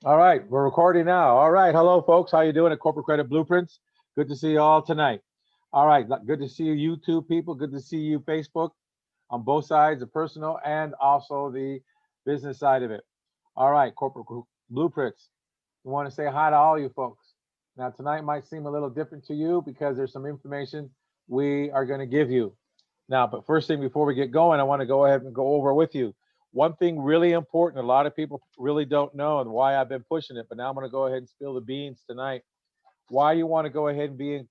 All right, we're recording now. All right, hello folks. How you doing at Corporate Credit Blueprints? Good to see you all tonight. All right, good to see you YouTube people. Good to see you Facebook on both sides, the personal and also the business side of it. All right, Corporate Blueprints. We want to say hi to all you folks. Now tonight might seem a little different to you because there's some information we are going to give you. Now, but first thing before we get going, I want to go ahead and go over with you one thing really important. A lot of people really don't know and why I've been pushing it, but now I'm going to go ahead and spill the beans tonight. Why you want to go ahead and be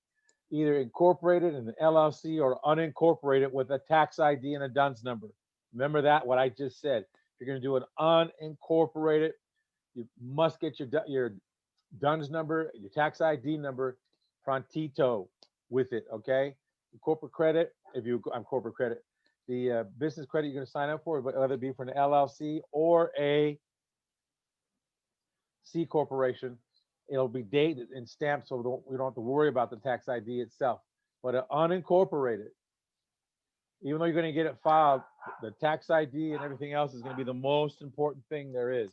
either incorporated in an LLC or unincorporated with a tax ID and a DUNS number. Remember that, what I just said. If you're going to do an unincorporated, you must get your DUNS number, your tax ID number, prontito with it, okay? Corporate credit, if you, I'm corporate credit, the business credit you're going to sign up for, whether it be for an LLC or a C corporation, it'll be dated and stamped so we don't have to worry about the tax ID itself. But an unincorporated, even though you're going to get it filed, the tax ID and everything else is going to be the most important thing there is.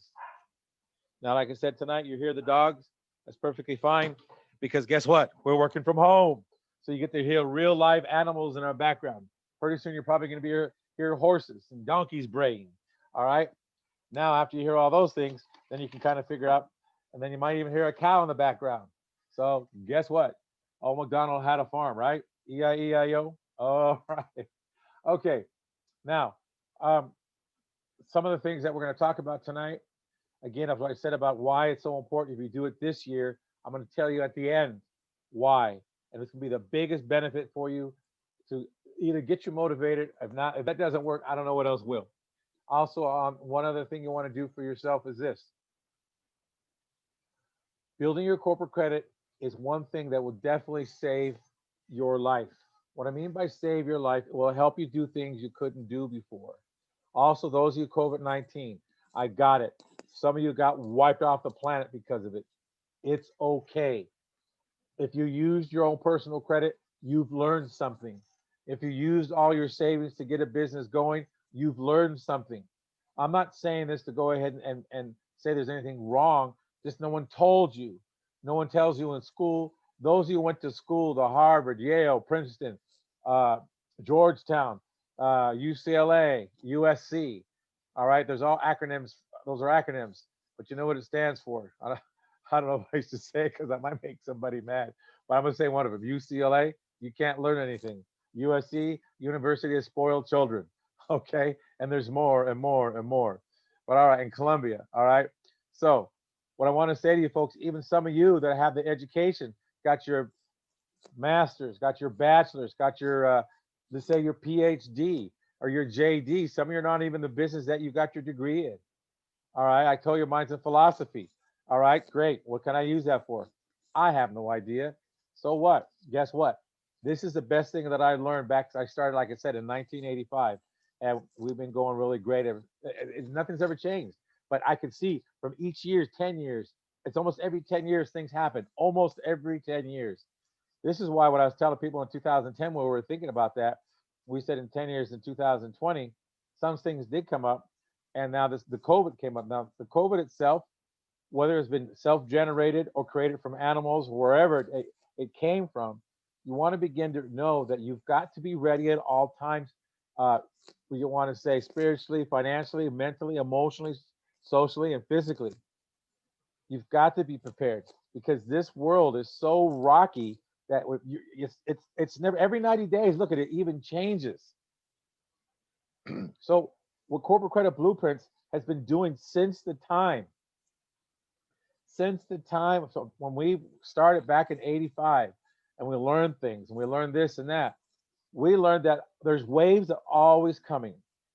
Now, like I said tonight, you hear the dogs. That's perfectly fine because guess what? We're working from home. So you get to hear real live animals in our background. Pretty soon you're probably going to be hear horses and donkeys braying. All right. Now, after you hear all those things, then you can kind of figure out, and then you might even hear a cow in the background. So guess what? Old MacDonald had a farm, right? E-I-E-I-O. All right. Okay. Now, um, some of the things that we're going to talk about tonight, again, of what I said about why it's so important if you do it this year, I'm going to tell you at the end why. And this can be the biggest benefit for you to either get you motivated. If not, if that doesn't work, I don't know what else will. Also, one other thing you want to do for yourself is this: building your corporate credit is one thing that will definitely save your life. What I mean by save your life, it will help you do things you couldn't do before. Also, those of you COVID-19, I got it. Some of you got wiped off the planet because of it. It's okay. If you used your own personal credit, you've learned something. If you used all your savings to get a business going, you've learned something. I'm not saying this to go ahead and say there's anything wrong. Just no one told you. No one tells you in school. Those of you who went to school, to Harvard, Yale, Princeton, uh, Georgetown, UCLA, USC. All right, there's all acronyms. Those are acronyms, but you know what it stands for. I don't know what I used to say because I might make somebody mad, but I'm going to say one of them. UCLA, you can't learn anything. USC, University of Spoiled Children. Okay. And there's more and more and more. But all right, in Columbia. All right. So, what I want to say to you folks, even some of you that have the education, got your master's, got your bachelor's, got your, let's say your PhD or your JD. Some of you are not even the business that you got your degree in. All right. I told you mine's in philosophy. All right. Great. What can I use that for? I have no idea. So what? Guess what? This is the best thing that I learned back. I started, like I said, in 1985, and we've been going really great. Nothing's ever changed. But I can see from each year, 10 years, it's almost every 10 years things happen. Almost every 10 years. This is why when I was telling people in 2010 when we were thinking about that, we said in 10 years in 2020, some things did come up, and now the COVID came up. Now the COVID itself, whether it's been self-generated or created from animals, wherever it came from, you want to begin to know that you've got to be ready at all times. Uh, you want to say spiritually, financially, mentally, emotionally, socially, and physically. You've got to be prepared because this world is so rocky that it's never every 90 days. Look at it, even changes. So what corporate credit blueprints has been doing since the time, so when we started back in 85 and we learned things and we learned this and that, we learned that there's waves that are always coming.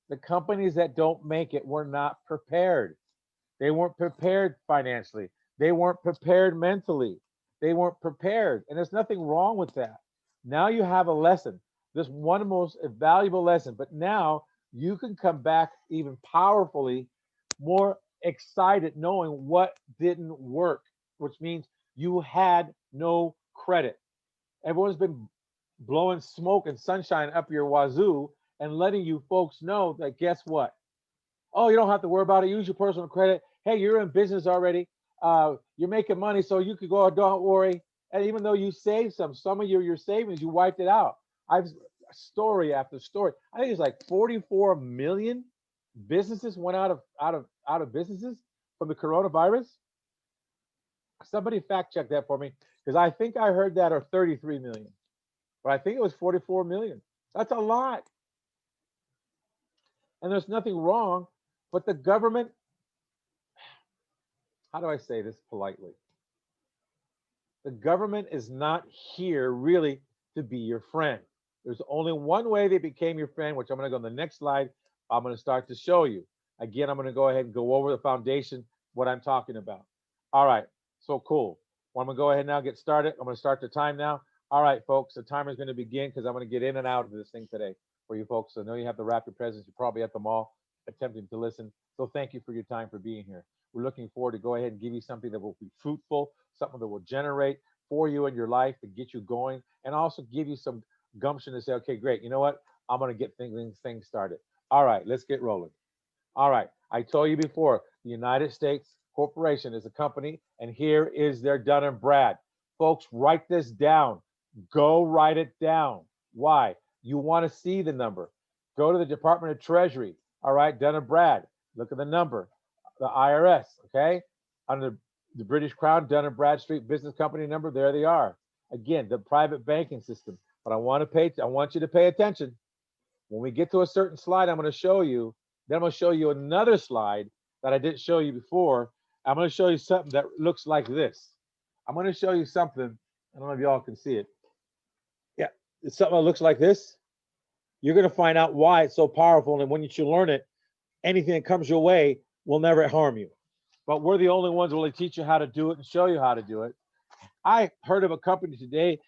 The companies that don't make it were not prepared. They weren't prepared financially. They weren't prepared mentally. They weren't prepared. And there's nothing wrong with that. Now you have a lesson. This one most valuable lesson. But now you can come back even powerfully, more excited, knowing what didn't work, which means you had no credit. Everyone's been blowing smoke and sunshine up your wazoo and letting you folks know that guess what? Oh, you don't have to worry about it. Use your personal credit. Hey, you're in business already. you're making money, so you could go, don't worry. And even though you saved some of your savings, you wiped it out. I've story after story. I think it's like 44 million businesses went out of businesses from the coronavirus. Somebody fact check that for me, because I think I heard that, or 33 million, but I think it was 44 million. That's a lot. And there's nothing wrong, but the government, how do I say this politely? The government is not here really to be your friend. There's only one way they became your friend, which I'm going to go on the next slide. I'm going to start to show you. Again, I'm going to go ahead and go over the foundation, what I'm talking about. All right, so cool. Well, I'm going to go ahead now, get started. I'm going to start the time now. All right, folks, the timer is going to begin because I'm going to get in and out of this thing today for you folks. I know you have the rapid presence. You're probably at the mall attempting to listen. So thank you for your time, for being here. We're looking forward to go ahead and give you something that will be fruitful, something that will generate for you in your life to get you going, and also give you some gumption to say, okay, great, you know what? I'm going to get things started. All right, let's get rolling. All right, I told you before, the United States Corporation is a company, and here is their Dun and Brad. Folks, write this down. Go write it down. Why? You want to see the number. Go to the Department of Treasury. All right, Dun and Brad. Look at the number. The IRS, okay? Under the British Crown, Dun and Bradstreet business company number, there they are. Again, the private banking system. But I want you to pay attention. When we get to a certain slide, I'm going to show you. Then I'm going to show you another slide that I didn't show you before. I'm going to show you something that looks like this. I'm going to show you something. I don't know if y'all can see it. Yeah, it's something that looks like this. You're going to find out why it's so powerful. And when you learn it, anything that comes your way will never harm you. But we're the only ones who will teach you how to do it and show you how to do it. I heard of a company today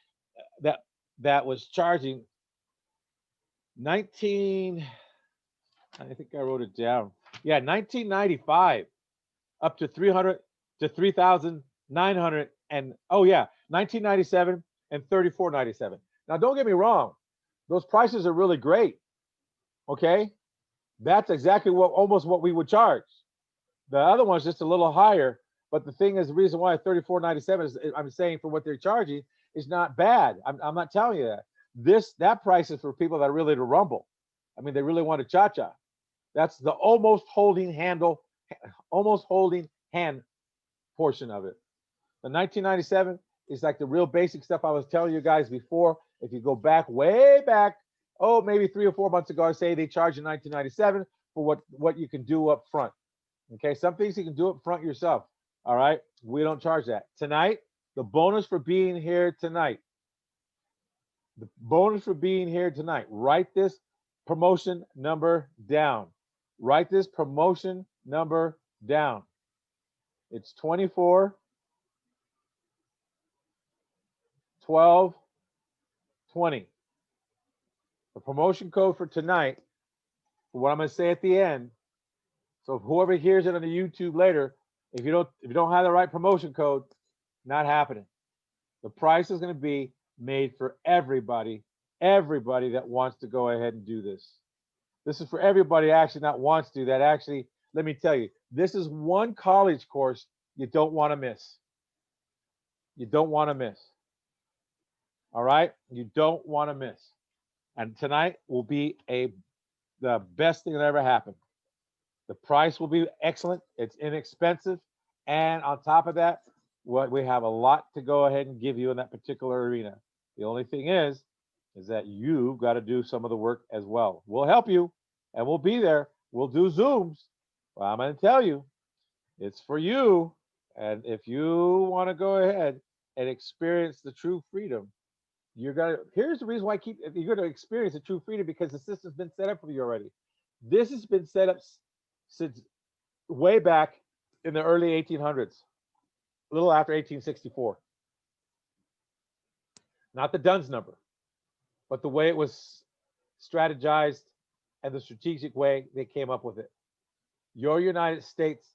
that was charging 19, I think I wrote it down. Yeah, 1995 up to 300 to 3,900 and oh yeah, 1997 and 34.97. Now don't get me wrong, those prices are really great. Okay, that's exactly almost what we would charge. The other one's just a little higher, but the thing is, the reason why 34.97 is, I'm saying, for what they're charging is not bad. I'm not telling you that. That price is for people that are really to rumble. I mean, they really want to cha-cha. That's the almost holding hand portion of it. The 1997 is like the real basic stuff I was telling you guys before. If you go back, way back, maybe 3 or 4 months ago, I say they charge you 1997 for what you can do up front. Okay, some things you can do up front yourself. All right, we don't charge that. Tonight, the bonus for being here tonight. The bonus for being here tonight. Write this promotion number down. Write this promotion number down. It's 24 12 20. The promotion code for tonight, for what I'm going to say at the end. So whoever hears it on the YouTube later, if you don't have the right promotion code, not happening. The price is going to be made for everybody that wants to go ahead and do this. This is for everybody actually not wants to, that actually, let me tell you, this is one college course you don't want to miss. You don't want to miss. All right? You don't want to miss. And tonight will be the best thing that ever happened. The price will be excellent. It's inexpensive. And on top of that, we have a lot to go ahead and give you in that particular arena. The only thing is that you've got to do some of the work as well. We'll help you and we'll be there. We'll do Zooms. Well, I'm going to tell you, it's for you. And if you want to go ahead and experience the true freedom, here's the reason why you're going to experience the true freedom, because the system's been set up for you already. This has been set up since way back in the early 1800s, a little after 1864. Not the Duns number, but the way it was strategized and the strategic way they came up with it. Your United States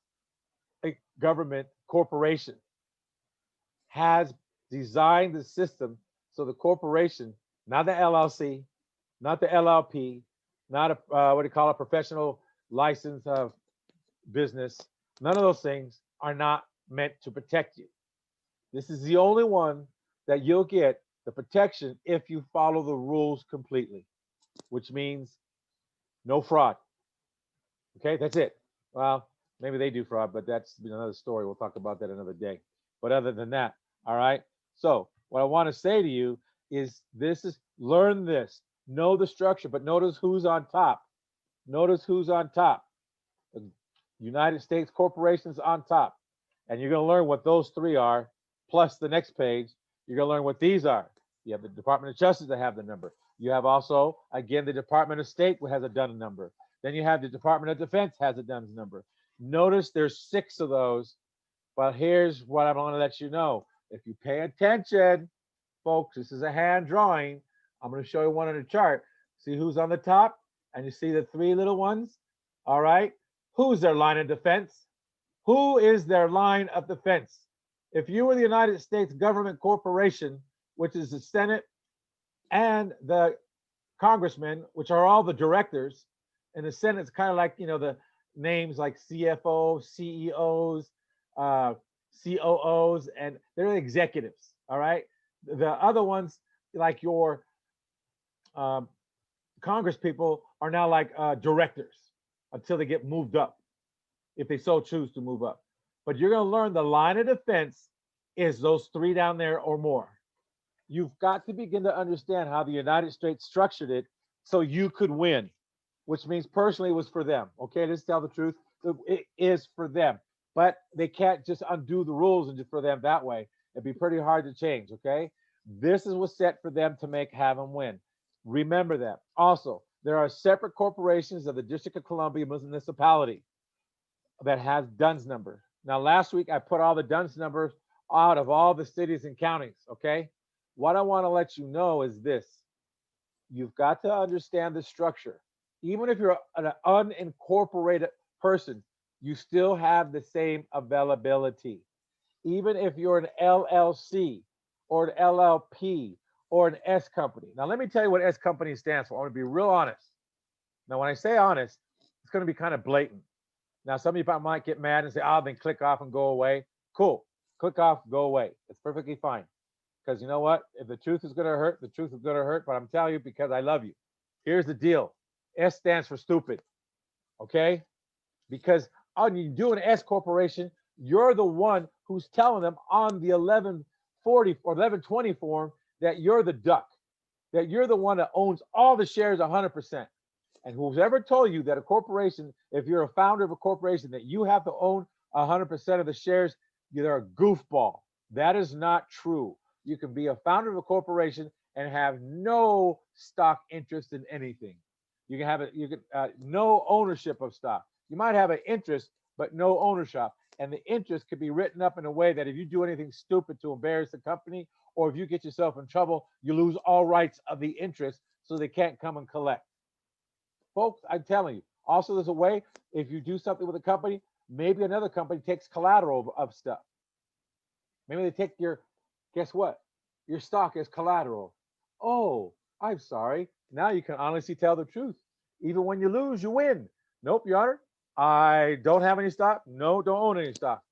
government corporation has designed the system so the corporation, not the LLC, not the LLP, not a professional license of business, none of those things are not meant to protect you. This is the only one that you'll get the protection if you follow the rules completely, which means no fraud. Okay, that's it. Well, maybe they do fraud, but that's another story. We'll talk about that another day. But other than that, all right. So what I want to say to you is this is learn this, know the structure, but notice who's on top. Notice who's on top. The United States corporations on top. And you're going to learn what those three are, plus the next page, you're going to learn what these are. You have the Department of Justice that have the number. You have also, again, the Department of State has a DUNS number. Then you have the Department of Defense has a DUNS number. Notice there's 6 of those, but here's what I want to let you know. If you pay attention, folks, this is a hand drawing. I'm going to show you one on the chart. See who's on the top? And you see the 3 little ones? All right. Who's their line of defense? Who is their line of defense? If you were the United States government corporation, which is the Senate and the congressmen, which are all the directors, and the Senate's kind of like, the names like CFO, CEOs, COOs, and they're executives, all right? The other ones, like your Congress people, are now like directors until they get moved up, if they so choose to move up. But you're going to learn the line of defense is those 3 down there or more. You've got to begin to understand how the United States structured it so you could win, which means personally it was for them. Okay, let's tell the truth. It is for them, but they can't just undo the rules and just for them that way. It'd be pretty hard to change. Okay, this is what's set for them to have them win. Remember that. Also, there are separate corporations of the District of Columbia municipality that has DUNS number. Now, last week I put all the DUNS numbers out of all the cities and counties. Okay, what I want to let you know is this: you've got to understand the structure. Even if you're an unincorporated person, you still have the same availability. Even if you're an LLC or an LLP or an S company. Now, let me tell you what S company stands for. I want to be real honest. Now, when I say honest, it's going to be kind of blatant. Now, some of you might get mad and say, then click off and go away. Cool. Click off, go away. It's perfectly fine. Because you know what? If the truth is going to hurt, the truth is going to hurt. But I'm telling you because I love you. Here's the deal. S stands for stupid. Okay? Because when you do an S corporation, you're the one who's telling them on the 1140 or 1120 form that you're the duck, that you're the one that owns all the shares 100%. And who's ever told you that a corporation, if you're a founder of a corporation, that you have to own 100% of the shares, you're a goofball. That is not true. You can be a founder of a corporation and have no stock interest in anything. You can have no ownership of stock. You might have an interest, but no ownership. And the interest could be written up in a way that if you do anything stupid to embarrass the company, or if you get yourself in trouble, you lose all rights of the interest, so they can't come and collect. Folks, I'm telling you. Also, there's a way, if you do something with a company, maybe another company takes collateral of stuff. Maybe they take guess what? Your stock as collateral. Oh, I'm sorry. Now you can honestly tell the truth. Even when you lose, you win. Nope, Your Honor. I don't have any stock. No, don't own any stock.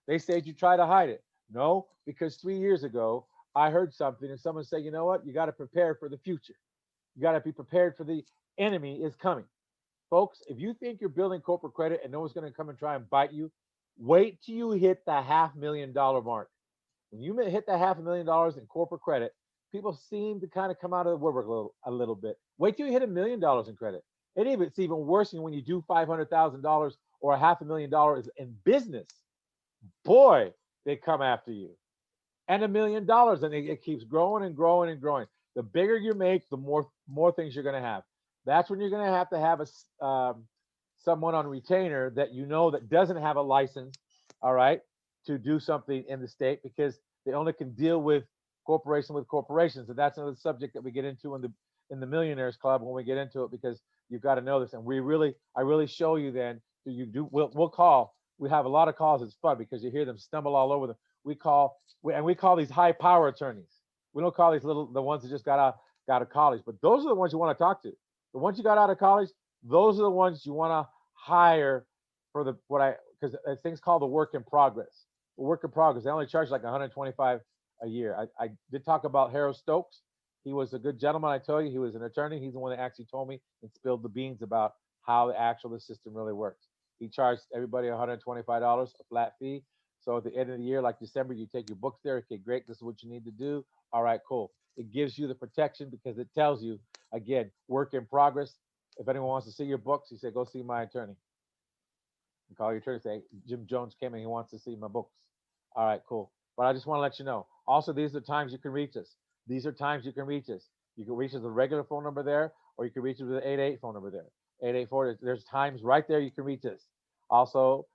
They said you try to hide it. No, because 3 years ago, I heard something and someone said, you know what? You got to prepare for the future. You got to be prepared for the enemy is coming. Folks, if you think you're building corporate credit and no one's going to come and try and bite you, wait till you hit the $500,000 mark. When you hit the $500,000 in corporate credit, people seem to kind of come out of the woodwork a little bit. Wait till you hit $1 million in credit. And it's even worse when you do $500,000 or $500,000 in business. Boy, they come after you. And $1 million, and it keeps growing and growing and growing. The bigger you make, the more things you're going to have. That's when you're going to have someone on retainer that that doesn't have a license, all right, to do something in the state, because they only can deal with corporations, and that's another subject that we get into in the Millionaires Club when we get into it, because you've got to know this, and I really show you then. We'll call. We have a lot of calls. It's fun because you hear them stumble all over them. We call these high power attorneys. We don't call the ones that just got out of college, but those are the ones you want to talk to. The ones you got out of college, those are the ones you want to hire for what I because things called the work in progress. Work in progress. They only charge like 125 a year. I did talk about Harold Stokes. He was a good gentleman. I tell you, he was an attorney. He's the one that actually told me and spilled the beans about how the system really works. He charged everybody $125, a flat fee. So at the end of the year, like December, you take your books there. Okay, great. This is what you need to do. All right, cool. It gives you the protection because it tells you, again, work in progress. If anyone wants to see your books, you say, go see my attorney. You call your attorney, say, Jim Jones came in, he wants to see my books. All right, cool. But I just want to let you know. Also, these are times you can reach us. These are times you can reach us. You can reach us with a regular phone number there, or you can reach us with an 88 phone number there. 884, there's times right there you can reach us. Also,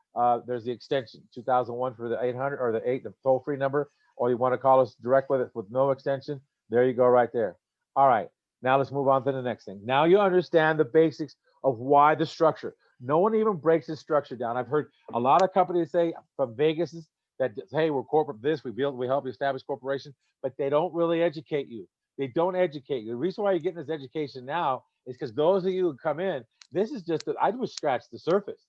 there's the extension, 2001 for the 800 or the toll-free number, or you want to call us direct with it with no extension. There you go right there. All right, now let's move on to the next thing. Now you understand the basics of why the structure. No one even breaks the structure down. I've heard a lot of companies say from Vegas that, hey, we're corporate this, we help you establish corporation, but they don't really educate you. They don't educate you. The reason why you're getting this education now is because those of you who come in, this is just, I just scratched the surface.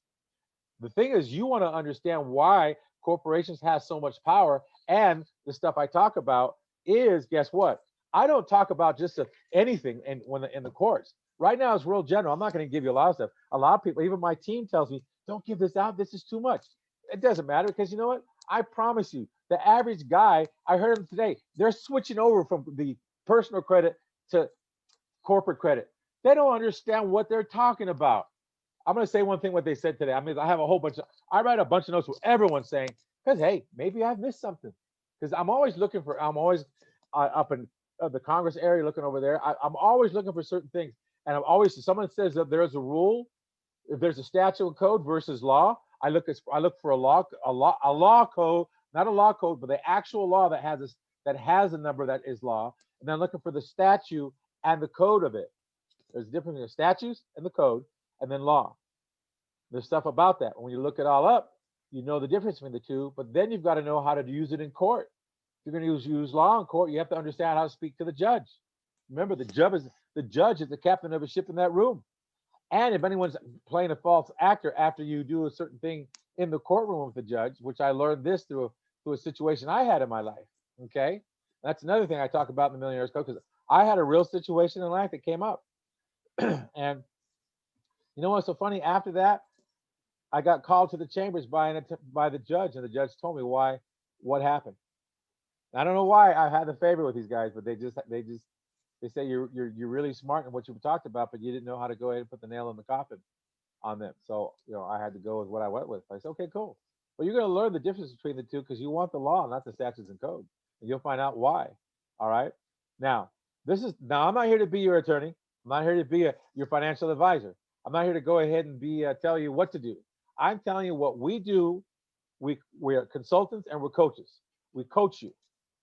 The thing is, you want to understand why corporations have so much power, and the stuff I talk about is, guess what? I don't talk about just anything in the courts. Right now, it's real general. I'm not going to give you a lot of stuff. A lot of people, even my team tells me, don't give this out. This is too much. It doesn't matter because you know what? I promise you, the average guy, I heard him today, they're switching over from the personal credit to corporate credit. They don't understand what they're talking about. I'm going to say one thing what they said today. I mean, I have a whole bunch of, I write a bunch of notes with everyone saying, because hey, maybe I've missed something. Because I'm always looking for, I'm always up in the Congress area looking over there. I'm always looking for certain things. And I'm always, if someone says that there's a rule, if there's a statute of code versus law, I look for a law code, not a law code, but the actual law that has a number that is law. And then looking for the statute and the code of it. There's a difference between the statutes and the code, and then law. There's stuff about that. When you look it all up, you know the difference between the two, but then you've got to know how to use it in court. If you're going to use law in court, you have to understand how to speak to the judge. Remember, the judge is the captain of a ship in that room. And if anyone's playing a false actor after you do a certain thing in the courtroom with the judge, which I learned this through a situation I had in my life. Okay, that's another thing I talk about in the Millionaire's Code, because I had a real situation in life that came up. And you know what's so funny? After that, I got called to the chambers by the judge, and the judge told me what happened. I don't know why I had the favor with these guys, but they say you're really smart in what you talked about, but you didn't know how to go ahead and put the nail in the coffin on them. So I had to go with what I went with. I said, okay, cool. But you're going to learn the difference between the two because you want the law, not the statutes and code, and you'll find out why. All right. Now I'm not here to be your attorney. I'm not here to be your financial advisor. I'm not here to go ahead and tell you what to do. I'm telling you what we do. We're consultants and we're coaches. We coach you.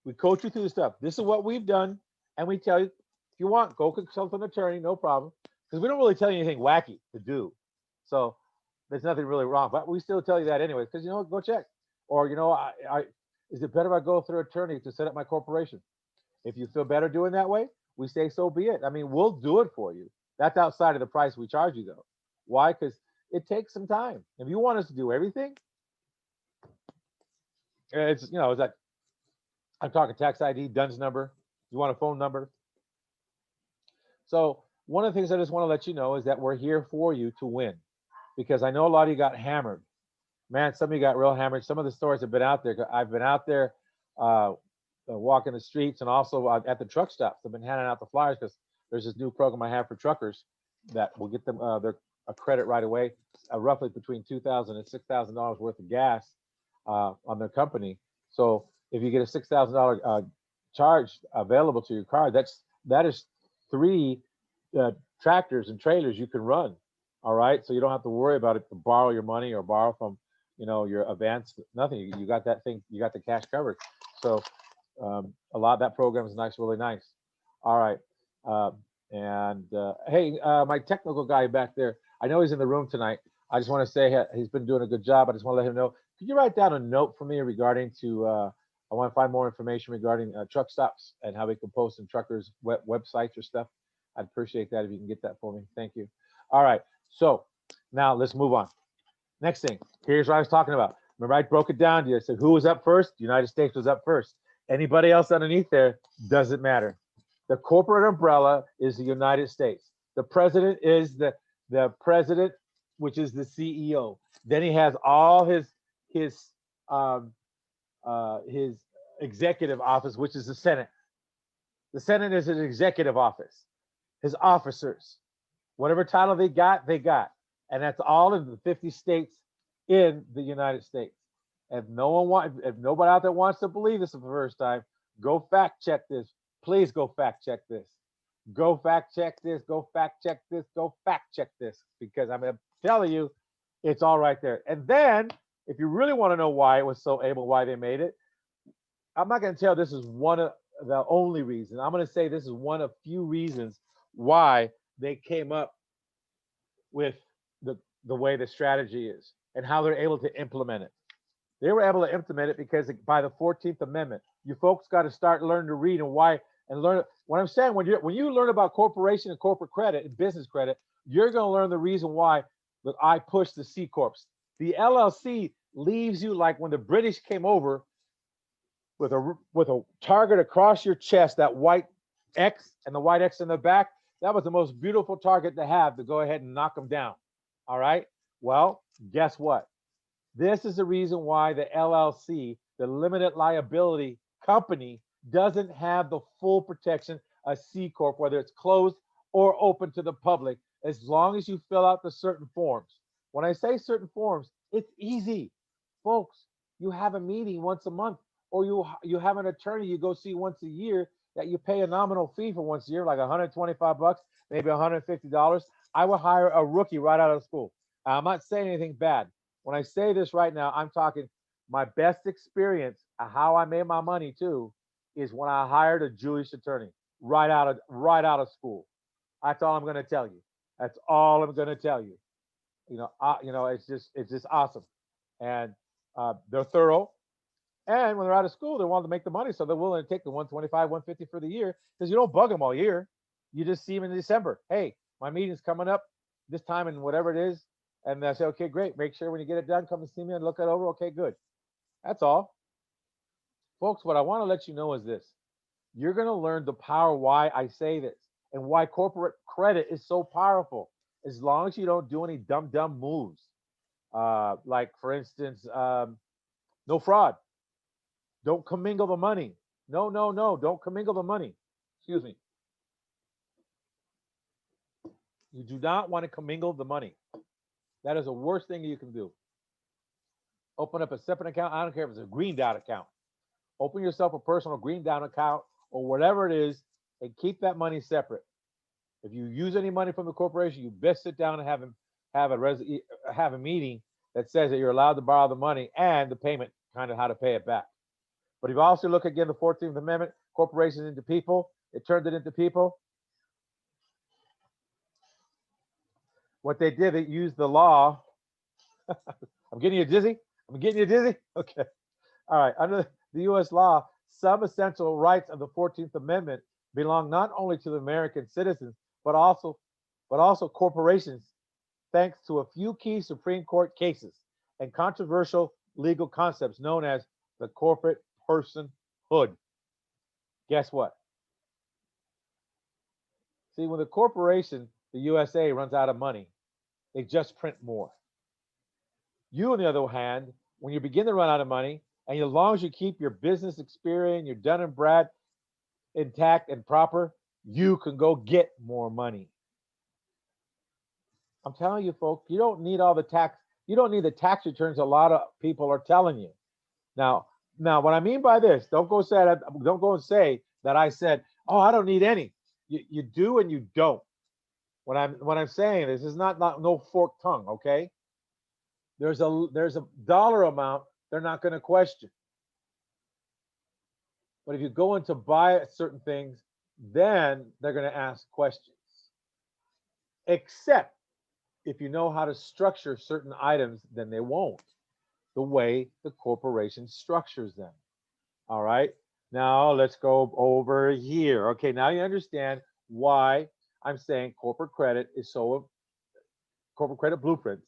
We coach you through the stuff. This is what we've done, and we tell you, if you want, go consult an attorney, no problem, because we don't really tell you anything wacky to do. So there's nothing really wrong, but we still tell you that anyway, because go check. Or is it better if I go through an attorney to set up my corporation? If you feel better doing that way, we say so be it. I mean, we'll do it for you. That's outside of the price we charge you, though. Why? Because it takes some time. If you want us to do everything, it's like I'm talking tax ID, DUNS number. You want a phone number. So one of the things I just want to let you know is that we're here for you to win, because I know a lot of you got hammered. Man, some of you got real hammered. Some of the stores have been out there. I've been out there walking the streets, and also at the truck stops. I've been handing out the flyers because there's this new program I have for truckers that will get them a credit right away, roughly between $2,000 and $6,000 worth of gas on their company. So if you get a $6,000 charge available to your card, that is 3 tractors and trailers you can run. All right, so you don't have to worry about it to borrow your money or borrow from your advance. Nothing. You got that thing. You got the cash covered. So a lot of that program is really nice. All right, hey, my technical guy back there, I know he's in the room tonight. I just want to say he's been doing a good job. I just want to let him know. Could you write down a note for me regarding to? I want to find more information regarding truck stops and how we can post in truckers' websites or stuff. I'd appreciate that if you can get that for me. Thank you. All right. So now let's move on. Next thing, Here's what I was talking about. Remember, I broke it down to you. I said, who was up first? The United States was up first. Anybody else underneath there doesn't matter. The corporate umbrella is the United States. The president is the president, which is the CEO. Then he has all his um, his executive office, which is the Senate. The Senate is an executive office. His officers, whatever title they got, and that's all of the 50 states in the United States. If nobody out there wants to believe this for the first time, go fact check this. Please go fact check this. Go fact check this. Go fact check this. Go fact check this, because I'm telling you, it's all right there. And then, if you really want to know why it was so able, why they made it, I'm not going to tell this is one of the only reason. I'm going to say this is one of few reasons why they came up with the way the strategy is and how they're able to implement it. They were able to implement it because by the 14th Amendment, you folks got to start learning to read and why and learn. What I'm saying, when you learn about corporation and corporate credit and business credit, you're going to learn the reason why that I push the C corps. The LLC leaves you like when the British came over with a target across your chest, that white X and the white X in the back. That was the most beautiful target to have to go ahead and knock them down. All right. Well, guess what? This is the reason why the LLC, the limited liability company, doesn't have the full protection a C corp, whether it's closed or open to the public, as long as you fill out the certain forms. When I say certain forms, it's easy, folks. You have a meeting once a month, or you have an attorney you go see once a year that you pay a nominal fee for once a year, like 125 bucks, maybe $150. I would hire a rookie right out of school. I'm not saying anything bad. When I say this right now, I'm talking my best experience of how I made my money too is when I hired a Jewish attorney right out of school. That's all I'm going to tell you. That's all I'm going to tell you. It's just awesome, and they're thorough. And when they're out of school, they want to make the money, so they're willing to take the 125, 150 for the year because you don't bug them all year. You just see them in December. Hey, my meeting's coming up this time and whatever it is, and they say, okay, great. Make sure when you get it done, come and see me and look it over. Okay, good. That's all, folks. What I want to let you know is this: you're going to learn the power why I say this and why corporate credit is so powerful. As long as you don't do any dumb moves, like for instance, no fraud. Don't commingle the money. No, no, no. Don't commingle the money. Excuse me. You do not want to commingle the money. That is the worst thing you can do. Open up a separate account. I don't care if it's a green dot account. Open yourself a personal green dot account or whatever it is, and keep that money separate. If you use any money from the corporation, you best sit down and have a meeting that says that you're allowed to borrow the money and the payment, kind of how to pay it back. But if you also look again, the 14th Amendment, corporations into people, it turned it into people. What they did, they used the law. I'm getting you dizzy. I'm getting you dizzy. Okay. All right. Under the U.S. law, some essential rights of the 14th Amendment belong not only to the American citizens, but also corporations, thanks to a few key Supreme Court cases and controversial legal concepts known as the corporate personhood. Guess what? See, when the corporation, the USA, runs out of money, they just print more. You, on the other hand, when you begin to run out of money, and as long as you keep your business Experian, your Dun and Brad intact and proper, you can go get more money. I'm telling you, folks, you don't need all the tax. You don't need the tax returns a lot of people are telling you. Now, what I mean by this, don't go and say that I said, oh, I don't need any. You do and you don't. What I'm saying is not no forked tongue, okay? There's a dollar amount they're not going to question. But if you go in to buy certain things, then they're going to ask questions. Except if you know how to structure certain items, then they won't. The way the corporation structures them. All right. Now let's go over here. Okay, now you understand why I'm saying corporate credit blueprints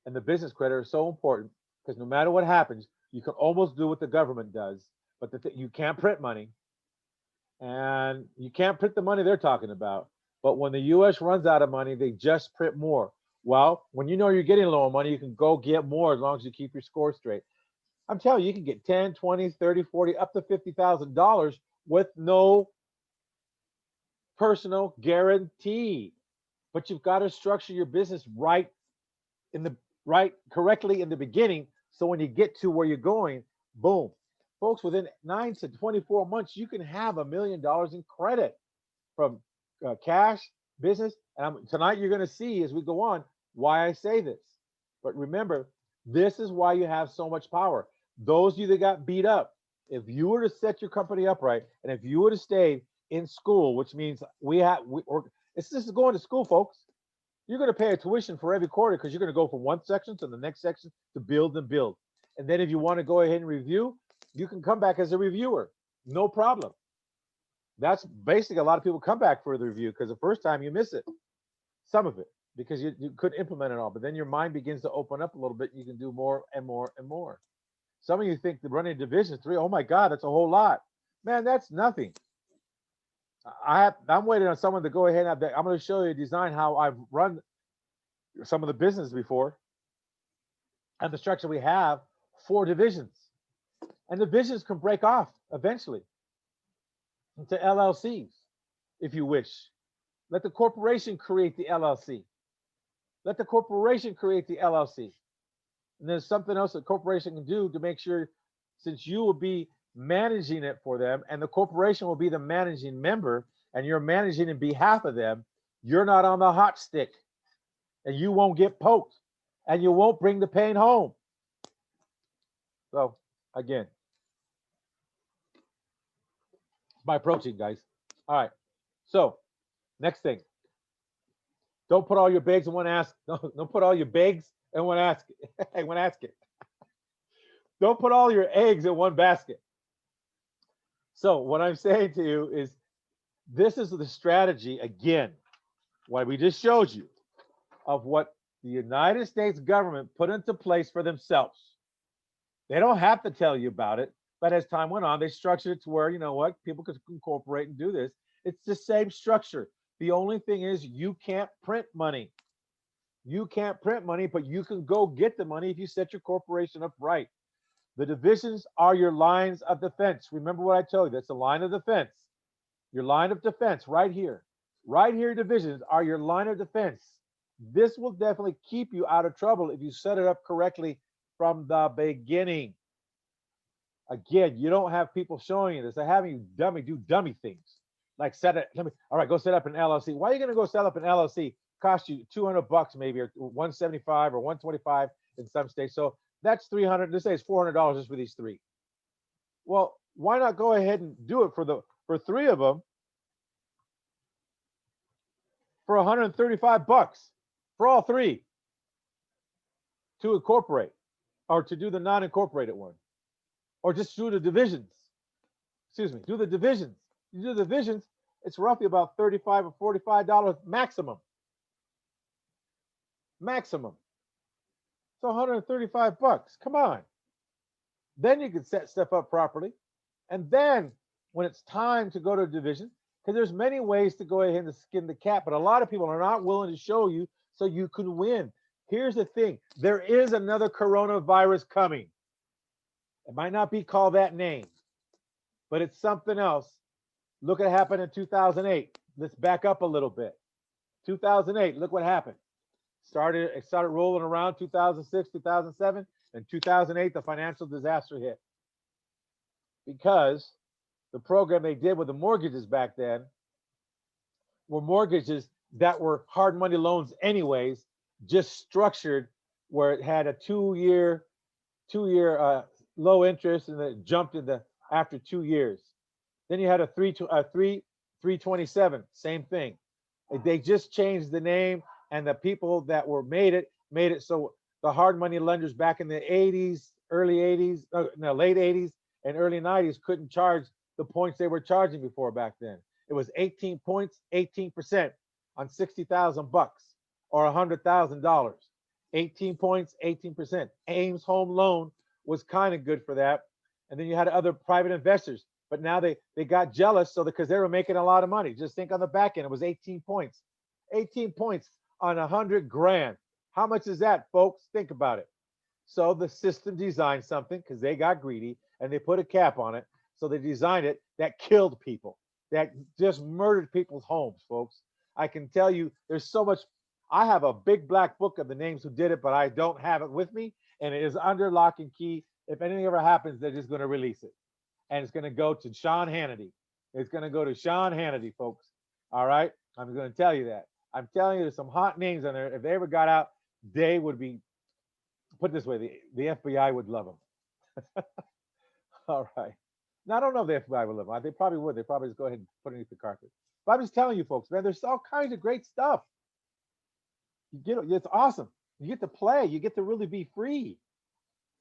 and the business credit are so important because no matter what happens, you can almost do what the government does, but you can't print money and you can't print the money they're talking about. But when the US runs out of money, they just print more. Well, when you know you're getting low on money, you can go get more as long as you keep your score straight. I'm telling you, you can get 10, 20, 30, 40, up to $50,000 with no personal guarantee. But you've got to structure your business in the right correctly in the beginning. So when you get to where you're going, boom. Folks, within 9 to 24 months, you can have $1 million in credit from cash, business. And tonight you're going to see as we go on why I say this. But remember, this is why you have so much power. Those of you that got beat up, if you were to set your company up right, and if you would have stayed in school, which means it's just going to school, folks. You're going to pay a tuition for every quarter because you're going to go from one section to the next section to build and build. And then if you want to go ahead and review, you can come back as a reviewer. No problem. That's basically a lot of people come back for the review because the first time you miss it, some of it, because you couldn't implement it all. But then your mind begins to open up a little bit. You can do more and more and more. Some of you think the running division 3, oh my God, that's a whole lot. Man, that's nothing. I'm waiting on someone to go ahead and I'm going to show you a design how I've run some of the business before and the structure we have for divisions. And divisions can break off eventually into LLCs if you wish. Let the corporation create the LLC. Let the corporation create the LLC. And there's something else the corporation can do to make sure, since you will be managing it for them and the corporation will be the managing member and you're managing in behalf of them, you're not on the hot stick and you won't get poked and you won't bring the pain home. So again, my protein, guys. All right. So next thing, don't put all your bags in one ask. Don't put all your bags in one basket. One basket. Don't put all your eggs in one basket. So what I'm saying to you is, this is the strategy again. What we just showed you of what the United States government put into place for themselves. They don't have to tell you about it, but as time went on, they structured it to where, you know what, people could incorporate and do this. It's the same structure. The only thing is you can't print money. You can't print money, but you can go get the money if you set your corporation up right. The divisions are your lines of defense. Remember what I told you, that's the line of defense. Your line of defense right here. Right here, divisions are your line of defense. This will definitely keep you out of trouble if you set it up correctly from the beginning. Again, you don't have people showing you this. They're having you do dummy things. Like all right, go set up an LLC. Why are you going to go set up an LLC? Cost you $200 maybe, or $175 or $125 in some states. So that's $300. Let's say it's $400 just for these three. Well, why not go ahead and do it for three of them for $135 for all three to incorporate, or to do the non-incorporated one, or just do the divisions. Excuse me, do the divisions. You do the divisions, it's roughly about $35 or $45 maximum. Maximum. So $135. Come on. Then you can set stuff up properly. And then when it's time to go to a division, because there's many ways to go ahead and skin the cat, but a lot of people are not willing to show you so you can win. Here's the thing. There is another coronavirus coming. It might not be called that name, but it's something else. Look at what happened in 2008. Let's back up a little bit. 2008, look what happened. It started rolling around 2006, 2007, and 2008, the financial disaster hit. Because the program they did with the mortgages back then were mortgages that were hard money loans anyways, just structured where it had a two-year low interest, and then it jumped after 2 years. Then you had a 327, same thing. They just changed the name, and the people that made it so the hard money lenders back in the 80s, late 80s and early 90s couldn't charge the points they were charging before back then. It was 18 points, 18% on $60,000 or $100,000. 18 points, 18%. Ames Home Loan was kind of good for that. And then you had other private investors, but now they got jealous so because they were making a lot of money. Just think on the back end, it was 18 points. 18 points on 100 grand. How much is that, folks? Think about it. So the system designed something because they got greedy and they put a cap on it. So they designed it that killed people, that just murdered people's homes, folks. I can tell you there's so much. I have a big black book of the names who did it, but I don't have it with me. And it is under lock and key. If anything ever happens, they're just going to release it. And it's going to go to Sean Hannity. It's going to go to Sean Hannity, folks. All right. I'm going to tell you that. I'm telling you, there's some hot names on there. If they ever got out, they would be, put it this way, the FBI would love them. All right. Now, I don't know if the FBI would love them. They probably would. They probably just go ahead and put it underneath the carpet. But I'm just telling you, folks, man, there's all kinds of great stuff. You get it's awesome. You get to play. You get to really be free.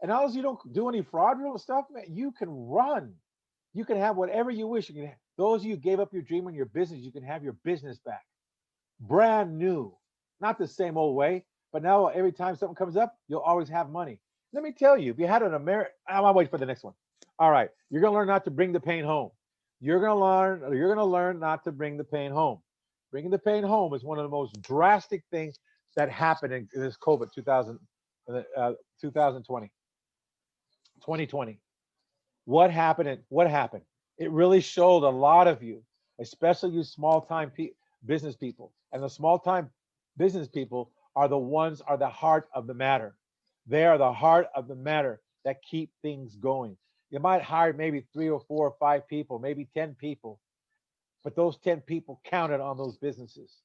And as you don't do any fraudulent stuff, man, you can run. You can have whatever you wish. You can have, those of you who gave up your dream on your business, you can have your business back. Brand new. Not the same old way, but now every time something comes up, you'll always have money. Let me tell you, if you had an American, I'll wait for the next one. All right, you're gonna learn not to bring the pain home. You're gonna learn not to bring the pain home. Bringing the pain home is one of the most drastic things that happened in this COVID 2020, 2020. What happened? What happened? It really showed a lot of you, especially you small-time business people. And the small-time business people are the ones are the heart of the matter. They are the heart of the matter that keep things going. You might hire maybe 3 or 4 or 5 people, maybe 10 people, but those 10 people counted on those businesses.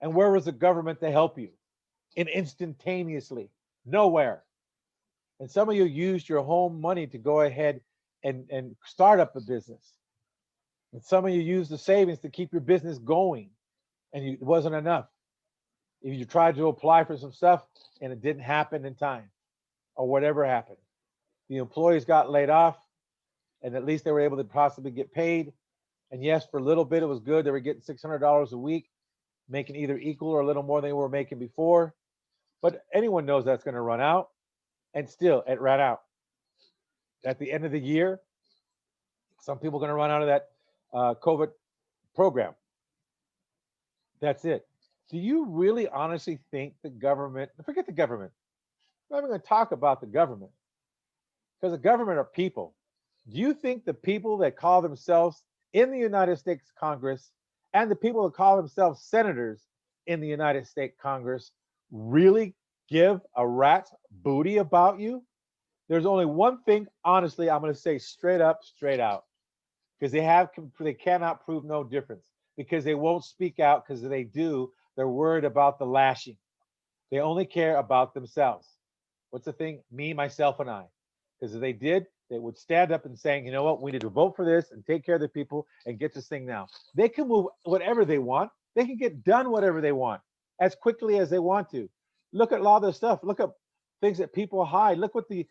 And where was the government to help you? And instantaneously, nowhere. And some of you used your home money to go ahead and start up a business. And some of you used the savings to keep your business going, and it wasn't enough. If you tried to apply for some stuff and it didn't happen in time, or whatever happened, the employees got laid off, and at least they were able to possibly get paid. And yes, for a little bit, it was good. They were getting $600 a week, making either equal or a little more than they were making before. But anyone knows that's going to run out, and still it ran out. At the end of the year, some people are going to run out of that COVID program. That's it. Do you really honestly think the government, forget the government, I'm not even going to talk about the government, because the government are people. Do you think the people that call themselves in the United States Congress and the people that call themselves senators in the United States Congress really give a rat's booty about you? There's only one thing, honestly, I'm going to say straight up, straight out, because they cannot prove no difference, because they won't speak out, because if they do, they're worried about the lashing. They only care about themselves. What's the thing? Me, myself, and I. Because if they did, they would stand up and saying, you know what, we need to vote for this and take care of the people and get this thing now. They can move whatever they want. They can get done whatever they want as quickly as they want to. Look at a lot of this stuff. Look at things that people hide. Look what the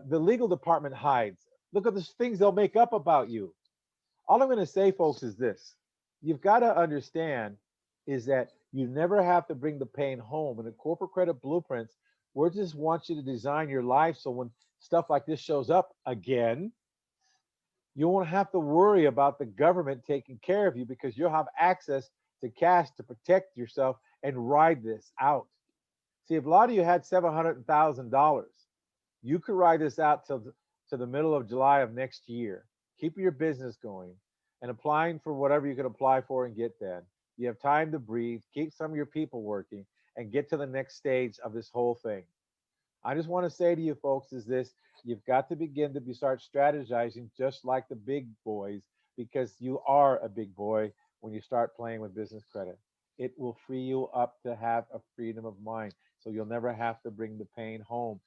legal department hides. Look at the things they'll make up about you. All I'm going to say, folks, is this. You've got to understand is that you never have to bring the pain home. In the corporate credit blueprints, we just want you to design your life so when stuff like this shows up again, you won't have to worry about the government taking care of you, because you'll have access to cash to protect yourself and ride this out. See, if a lot of you had $700,000, you could ride this out till to the middle of July of next year, keep your business going and applying for whatever you can apply for and get that. You have time to breathe, keep some of your people working, and get to the next stage of this whole thing. I just want to say to you folks is this: you've got to begin to start strategizing just like the big boys, because you are a big boy when you start playing with business credit. It will free you up to have a freedom of mind, so you'll never have to bring the pain home.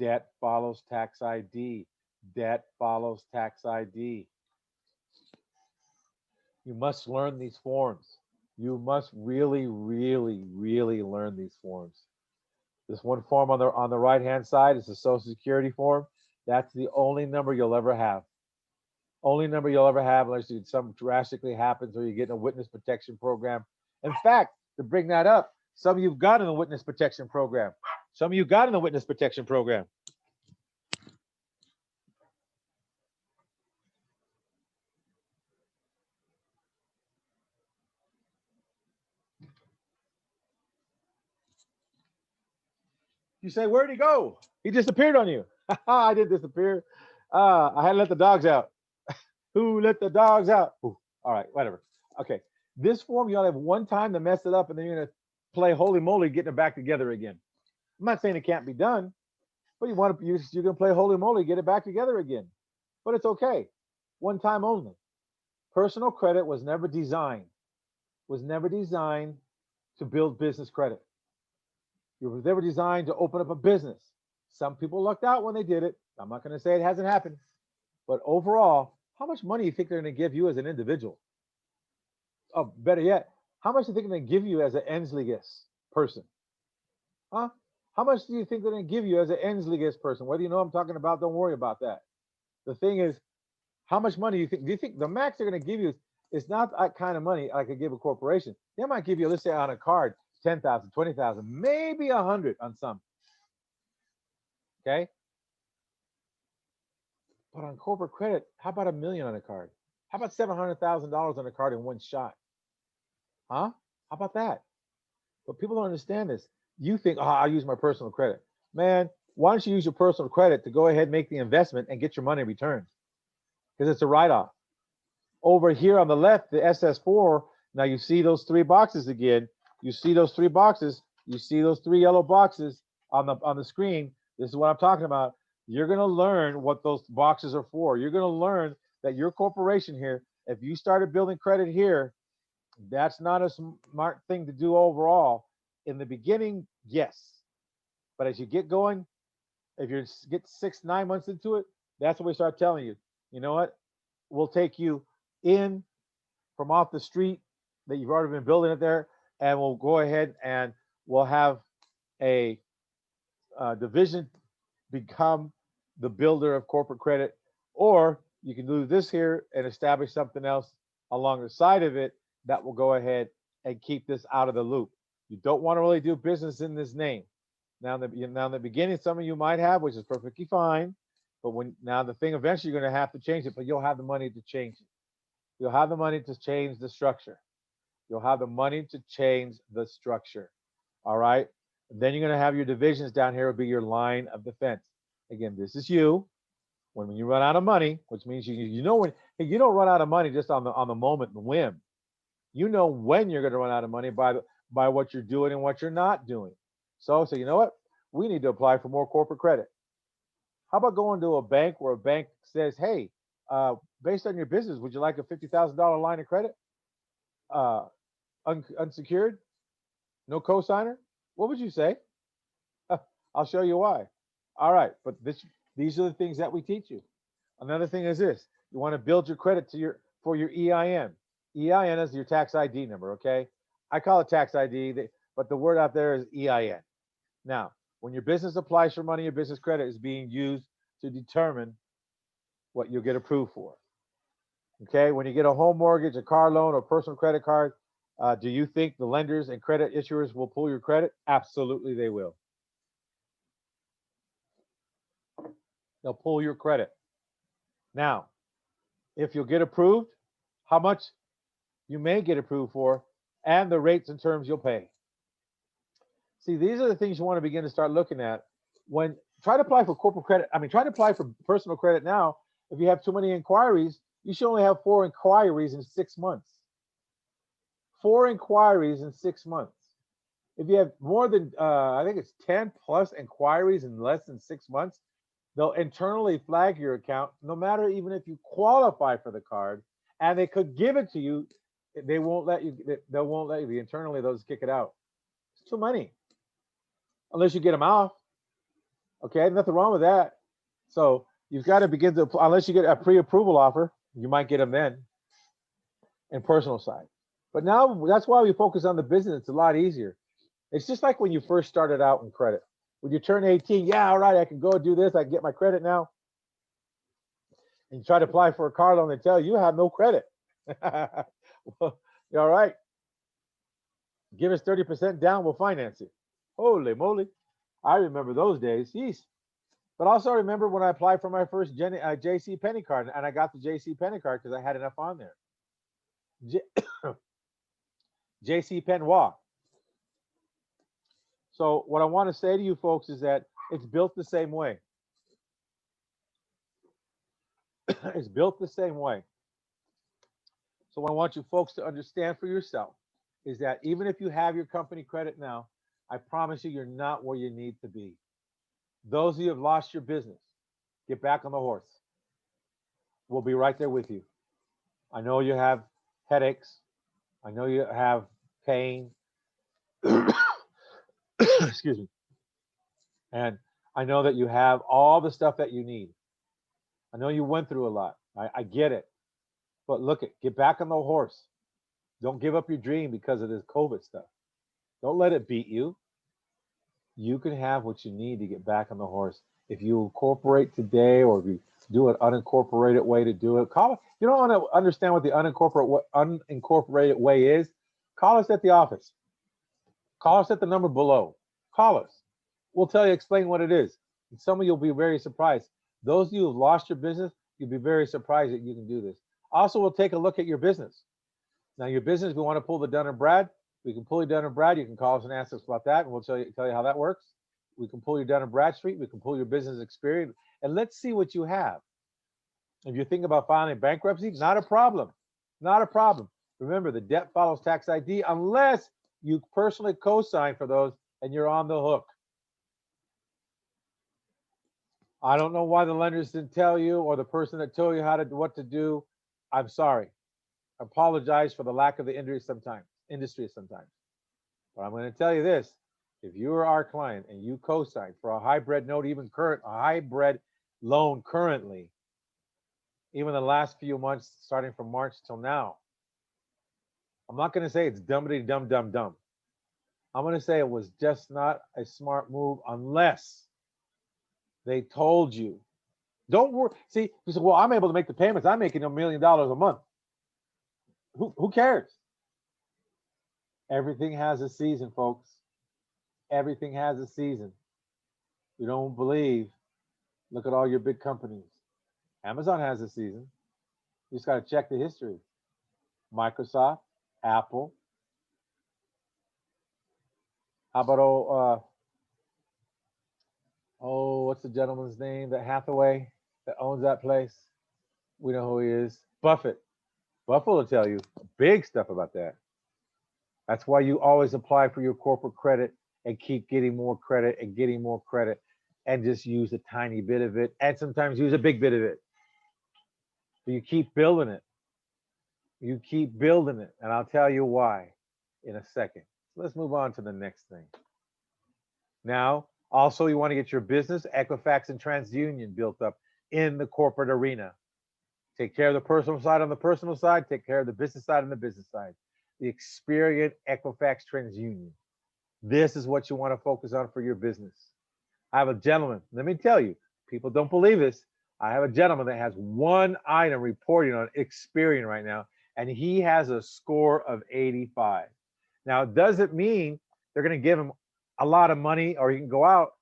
Debt follows tax ID. Debt follows tax ID. You must learn these forms. You must really, really, really learn these forms. This one form on the right hand side is the Social Security form. That's the only number you'll ever have. Only number you'll ever have unless something drastically happens or you get in a witness protection program. In fact, to bring that up, some of you've got in a witness protection program. Some of you got in the witness protection program. You say, where'd he go? He disappeared on you. I didn't disappear. I had to let the dogs out. Who let the dogs out? Ooh, all right, whatever. Okay. This form, you only have one time to mess it up, and then you're going to play holy moly getting it back together again. I'm not saying it can't be done, but you're going to play holy moly, get it back together again. But it's okay. One time only. Personal credit was never designed to build business credit. It was never designed to open up a business. Some people lucked out when they did it. I'm not going to say it hasn't happened. But overall, how much money do you think they're going to give you as an individual? Oh, better yet, how much do you think they're going to give you as an Ensligus person? Huh? How much do you think they're going to give you as an Ensligus person? Whether you know what I'm talking about, don't worry about that. The thing is, how much money do you think the max they're going to give you is not that kind of money I could give a corporation. They might give you, let's say on a card, 10,000, 20,000, maybe 100 on some. Okay. But on corporate credit, how about $1 million on a card? How about $700,000 on a card in one shot? Huh? How about that? But people don't understand this. You think, oh, I'll use my personal credit. Man, why don't you use your personal credit to go ahead and make the investment and get your money returned? Because it's a write-off. Over here on the left, the SS4, now you see those three boxes again. You see those three boxes. You see those three yellow boxes on the screen. This is what I'm talking about. You're going to learn what those boxes are for. You're going to learn that your corporation here, if you started building credit here, that's not a smart thing to do overall. In the beginning, yes. But as you get going, if you get 6, 9 months into it, that's when we start telling you, you know what? We'll take you in from off the street that you've already been building it there, and we'll go ahead and we'll have a division become the builder of corporate credit, or you can do this here and establish something else along the side of it that will go ahead and keep this out of the loop. You don't want to really do business in this name. Now in the beginning, some of you might have, which is perfectly fine, but now the thing eventually you're going to have to change it, but you'll have the money to change it. You'll have the money to change the structure. You'll have the money to change the structure. All right. And then you're going to have your divisions down here will be your line of defense. Again, this is you. When you run out of money, which means you know when you don't run out of money just on the moment and whim. You know when you're going to run out of money by what you're doing and what you're not doing. So you know what? We need to apply for more corporate credit. How about going to a bank where a bank says, hey, based on your business, would you like a $50,000 line of credit? Unsecured? No cosigner? What would you say? I'll show you why. All right, but these are the things that we teach you. Another thing is this: you want to build your credit for your EIN. EIN is your tax ID number. Okay, I call it tax ID, but the word out there is EIN. Now, when your business applies for money, your business credit is being used to determine what you'll get approved for. Okay, when you get a home mortgage, a car loan, or personal credit card, do you think the lenders and credit issuers will pull your credit? Absolutely, they will. They'll pull your credit. Now, if you'll get approved, how much you may get approved for, and the rates and terms you'll pay. See, these are the things you want to begin to start looking at when try to apply for corporate credit. I mean, try to apply for personal credit now. If you have too many inquiries, you should only have 4 inquiries in 6 months. 4 inquiries in 6 months. If you have more than, I think it's 10 plus inquiries in less than 6 months, they'll internally flag your account, no matter even if you qualify for the card, and they could give it to you. They won't let you. They won't let you. Internally, they'll just kick it out. It's too many, unless you get them off. Okay, nothing wrong with that. So you've got to begin to, unless you get a pre-approval offer, you might get them then. And personal side, but now that's why we focus on the business. It's a lot easier. It's just like when you first started out in credit. When you turn 18, yeah, all right, I can go do this. I can get my credit now. And you try to apply for a car loan, they tell you have no credit. Well, you're all right. Give us 30% down, we'll finance it. Holy moly. I remember those days. Jeez. But also remember when I applied for my first JC Penny card, and I got the JC Penny card because I had enough on there. JC Penwa. So what I want to say to you folks is that it's built the same way. It's built the same way. So what I want you folks to understand for yourself is that even if you have your company credit now, I promise you, you're not where you need to be. Those of you who have lost your business, get back on the horse. We'll be right there with you. I know you have headaches. I know you have pain. Excuse me. And I know that you have all the stuff that you need. I know you went through a lot. I get it. But look, get back on the horse. Don't give up your dream because of this COVID stuff. Don't let it beat you. You can have what you need to get back on the horse. If you incorporate today, or if you do an unincorporated way to do it, call it. You don't want to understand what the unincorporated way is? Call us at the office. Call us at the number below. Call us. We'll tell you, explain what it is. And some of you will be very surprised. Those of you who've lost your business, you'll be very surprised that you can do this. Also, we'll take a look at your business. Now, your business, we want to pull the Dun & Brad. We can pull you Dun & Brad. You can call us and ask us about that, and we'll tell you how that works. We can pull you Dun & Bradstreet. We can pull your business experience, and let's see what you have. If you think about filing bankruptcy, not a problem. Not a problem. Remember, the debt follows tax ID unless you personally co-sign for those and you're on the hook. I don't know why the lenders didn't tell you, or the person that told you what to do. I'm sorry. I apologize for the lack of the industry sometimes. But I'm going to tell you this. If you are our client and you co-sign for a hybrid note, a hybrid loan currently, even the last few months, starting from March till now, I'm not going to say it's dumb. I'm going to say it was just not a smart move unless they told you. Don't worry. See, you say, well, I'm able to make the payments. I'm making $1 million a month. Who cares? Everything has a season, folks. Everything has a season. You don't believe? Look at all your big companies. Amazon has a season. You just got to check the history. Microsoft, Apple. How about what's the gentleman's name? That Hathaway that owns that place. We know who he is. Buffett. Buffett will tell you big stuff about that. That's why you always apply for your corporate credit and keep getting more credit and getting more credit, and just use a tiny bit of it, and sometimes use a big bit of it. But you keep building it. You keep building it, and I'll tell you why in a second. So let's move on to the next thing. Now, also, you want to get your business, Equifax and TransUnion, built up in the corporate arena. Take care of the personal side on the personal side. Take care of the business side on the business side. The Experian Equifax TransUnion. This is what you want to focus on for your business. I have a gentleman. Let me tell you, people don't believe this. I have a gentleman that has one item reporting on Experian right now, and he has a score of 85. Now, it doesn't mean they're going to give him a lot of money, or he can go out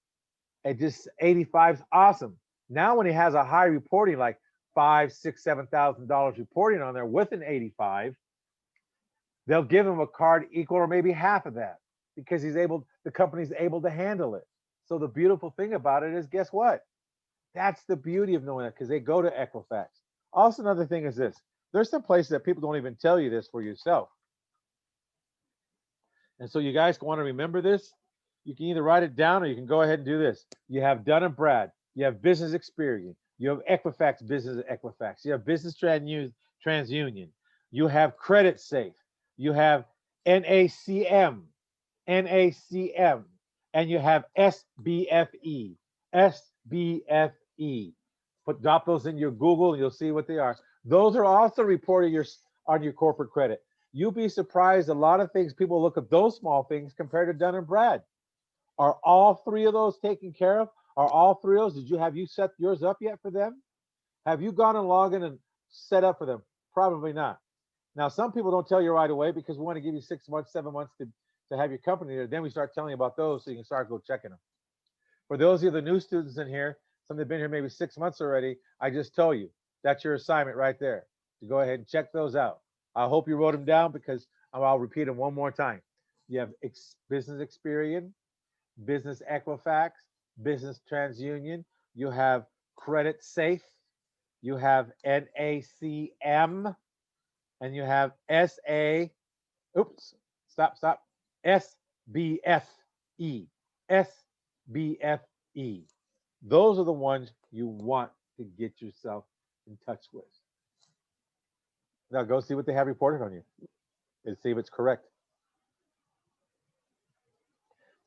and just 85 is awesome. Now, when he has a high reporting, like $5,000, $6,000, $7,000 reporting on there with an 85, they'll give him a card equal or maybe half of that, because the company's able to handle it. So the beautiful thing about it is, guess what? That's the beauty of knowing that, because they go to Equifax. Also, another thing is this. There's some places that people don't even tell you this for yourself. And so you guys want to remember this. You can either write it down, or you can go ahead and do this. You have Dun & Brad. You have Business Experian. You have Equifax Business Equifax. You have Business TransUnion. You have Credit Safe. You have NACM. And you have SBFE. SBFE. Drop those in your Google and you'll see what they are. Those are also reported on your corporate credit. You'll be surprised a lot of things. People look at those small things compared to Dun & Brad. Are all three of those taken care of? Are all three of those? Have you set yours up yet for them? Have you gone and logged in and set up for them? Probably not. Now, some people don't tell you right away because we want to give you 6 months, 7 months to have your company there. Then we start telling you about those so you can start checking them. For those of you, the new students in here, some that have been here maybe 6 months already, I just told you that's your assignment right there. To go ahead and check those out. I hope you wrote them down because I'll repeat them one more time. You have Business Experian, Business Equifax, Business TransUnion. You have Credit Safe. You have NACM, and you have SA. Oops, stop. SBFE. SBFE. Those are the ones you want to get yourself in touch with. Now go see what they have reported on you and see if it's correct.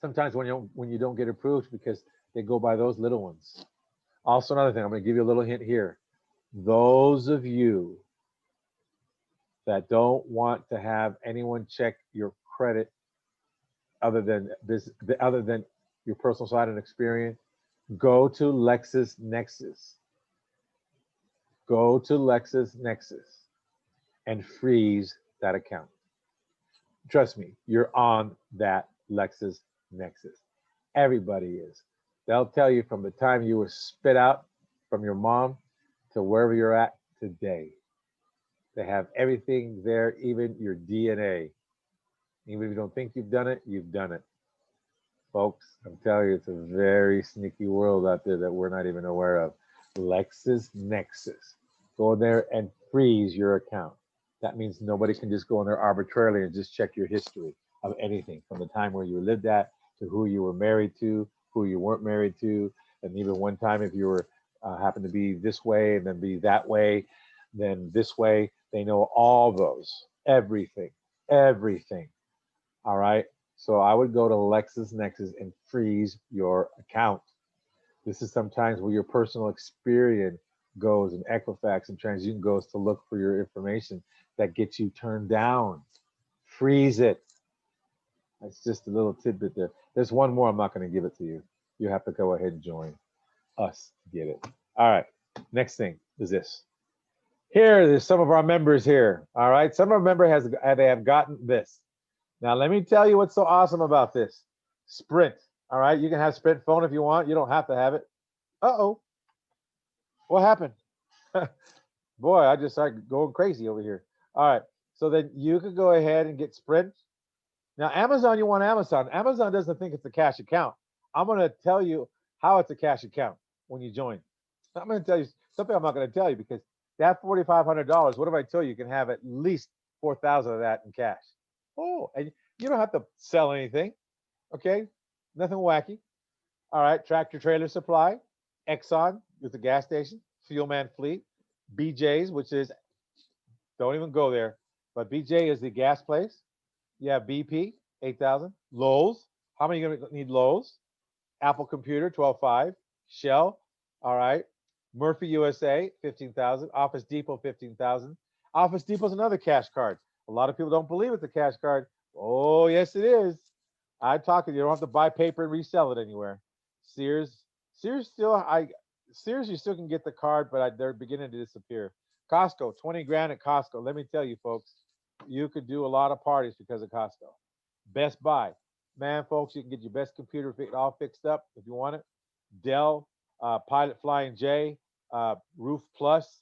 Sometimes when you don't get approved because they go by those little ones. Also, another thing, I'm going to give you a little hint here. Those of you that don't want to have anyone check your credit other than this, other than your personal side and experience, go to LexisNexis. Go to LexisNexis and freeze that account. Trust me, you're on that LexisNexis. Everybody is. They'll tell you from the time you were spit out from your mom to wherever you're at today. They have everything there, even your DNA. Even if you don't think you've done it, you've done it. Folks, I'm telling you, it's a very sneaky world out there that we're not even aware of. LexisNexis. Go there and freeze your account. That means nobody can just go in there arbitrarily and just check your history of anything from the time where you lived at to who you were married to, who you weren't married to, and even one time if you were happened to be this way and then be that way, then this way. They know all those, everything. All right. So I would go to LexisNexis and freeze your account. This is sometimes where your personal experience goes and Equifax and TransUnion goes to look for your information that gets you turned down. Freeze it. That's just a little tidbit there. There's one more. I'm not going to give it to you. You have to go ahead and join us to get it. All right. Next thing is this. Here, there's some of our members here. All right. Some of our members they have gotten this. Now, let me tell you what's so awesome about this. Sprint. All right. You can have Sprint phone if you want. You don't have to have it. Uh-oh. What happened? Boy, I just started going crazy over here. All right. So then you could go ahead and get Sprint. Now, Amazon, you want Amazon. Amazon doesn't think it's a cash account. I'm going to tell you how it's a cash account when you join. I'm going to tell you something I'm not going to tell you because that $4,500, what if I tell you you can have at least 4,000 of that in cash? Oh, and you don't have to sell anything. Okay. Nothing wacky. All right. Tractor Trailer Supply, Exxon with the gas station, Fuelman Fleet, BJ's, which is, don't even go there, but BJ is the gas place. You have BP, 8,000. Lowe's, how many are you going to need Lowe's? Apple Computer, 12.5. Shell, all right. Murphy USA, 15,000. Office Depot, 15,000. Office Depot is another cash card. A lot of people don't believe it's a cash card. Oh, yes, it is. I'm talking. You don't have to buy paper and resell it anywhere. Sears, Sears Sears, you still can get the card, but they're beginning to disappear. Costco, 20 grand at Costco. Let me tell you, folks, you could do a lot of parties because of Costco. Best Buy, man, folks, you can get your best computer all fixed up if you want it. Dell, Pilot Flying J, Roof Plus,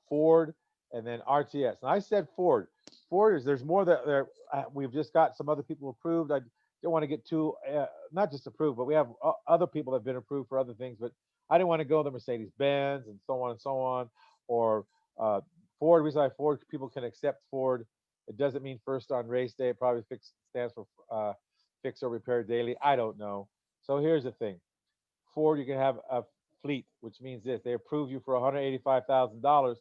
Ford, and then RTS. And I said Ford. Ford is there's more that there. We've just got some other people approved. I don't want to get too not just approved, but we have other people that have been approved for other things. But I didn't want to go the Mercedes Benz and so on and so on, or Ford. The reason why Ford people can accept Ford, it doesn't mean first on race day. It probably stands for fix or repair daily. I don't know. So here's the thing. Ford, you can have a fleet, which means this: they approve you for $185,000.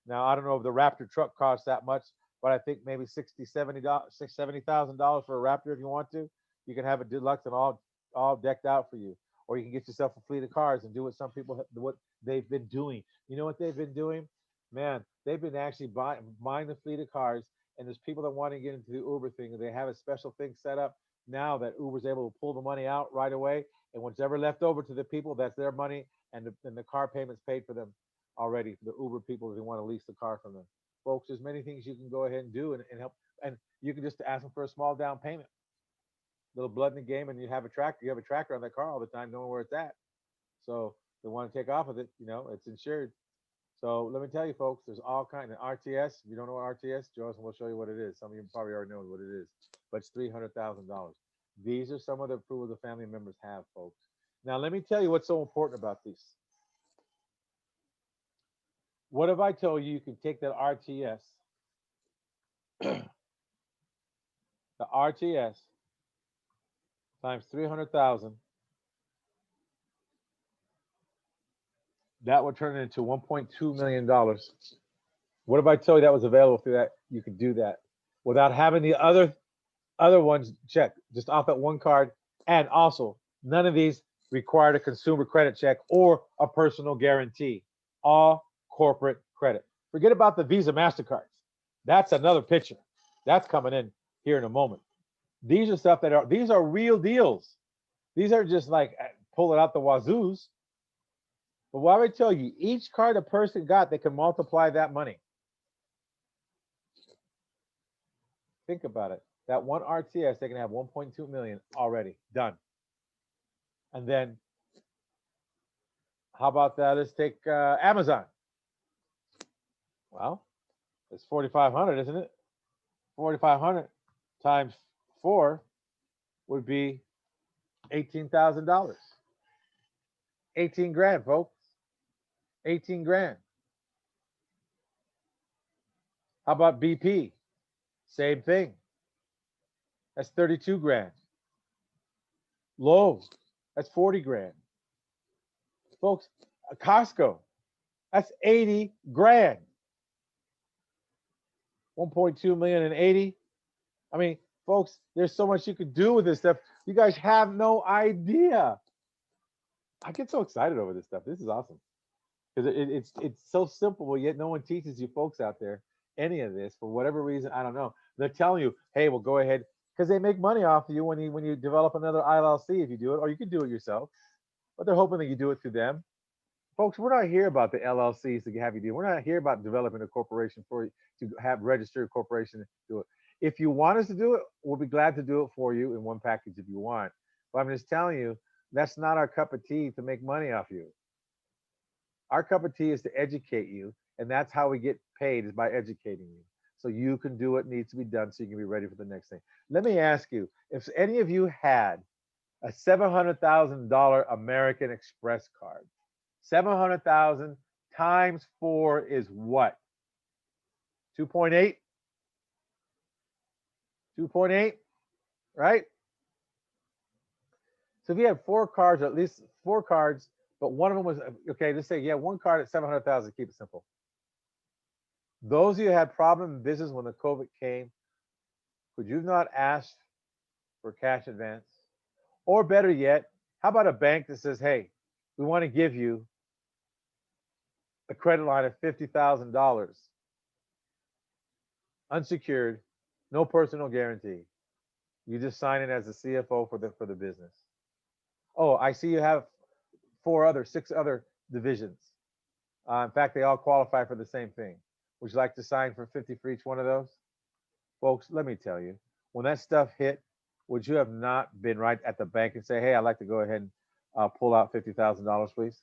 Now I don't know if the Raptor truck costs that much, but I think maybe $70,000 for a Raptor if you want to. You can have a deluxe and all decked out for you, or you can get yourself a fleet of cars and do what they've been doing. You know what they've been doing? Man, they've been actually buying the fleet of cars, and there's people that want to get into the Uber thing, and they have a special thing set up now that Uber's able to pull the money out right away, and what's ever left over to the people, that's their money, and the car payments paid for them already for the Uber people if they want to lease the car from them. Folks, there's many things you can go ahead and do and help, and you can just ask them for a small down payment. little blood in the game, and you have a tracker. You have a tracker on that car all the time, knowing where it's at. So they want to take off with it. It's insured. So let me tell you, folks, there's all kinds of RTS. If you don't know what RTS, Joseph will show you what it is. Some of you probably already know what it is, but it's $300,000. These are some of the approvals the family members have, folks. Now, let me tell you what's so important about this. What if I told you you can take that RTS, the RTS times 300,000, that would turn it into $1.2 million. What if I told you that was available through that? You could do that without having the other ones check, just off that one card. And also, none of these required a consumer credit check or a personal guarantee. All corporate credit. Forget about the Visa MasterCards. That's another picture. That's coming in here in a moment. These are stuff these are real deals. These are just like pulling out the wazoos. But why would I tell you, each card a person got, they can multiply that money. Think about it. That one RTS, they can have 1.2 million already done. And then, how about that? Let's take Amazon. Well, it's 4,500, isn't it? 4,500 times 4 would be $18,000. 18 grand, folks. 18 grand. How about BP? Same thing. That's 32 grand. Lowe's, that's 40 grand. Folks, Costco, that's 80 grand. 1.2 million and 80. I mean, folks, there's so much you could do with this stuff. You guys have no idea. I get so excited over this stuff. This is awesome. Because it's so simple, yet no one teaches you folks out there any of this for whatever reason. I don't know. They're telling you, hey, well, go ahead, because they make money off of you when you develop another LLC if you do it, or you can do it yourself. But they're hoping that you do it through them. Folks, we're not here about the LLCs to have you do. We're not here about developing a corporation for you to have registered a corporation to do it. If you want us to do it, we'll be glad to do it for you in one package if you want. But I'm just telling you, that's not our cup of tea to make money off you. Our cup of tea is to educate you, and that's how we get paid, is by educating you. So you can do what needs to be done so you can be ready for the next thing. Let me ask you, if any of you had a $700,000 American Express card, 700,000 times 4 is what? 2.8? 2.8, right? So if you had 4 cards, or at least 4 cards, but one of them was, okay, let's say, yeah, one card at 700,000, keep it simple. Those of you who had problem in business when the COVID came, could you not ask for cash advance? Or better yet, how about a bank that says, hey, we want to give you a credit line of $50,000, unsecured, no personal guarantee. You just sign it as the CFO for the business. Oh, I see you have 6 other divisions. In fact, they all qualify for the same thing. Would you like to sign for 50 for each one of those? Folks, let me tell you, when that stuff hit, would you have not been right at the bank and say, hey, I'd like to go ahead and pull out $50,000, please?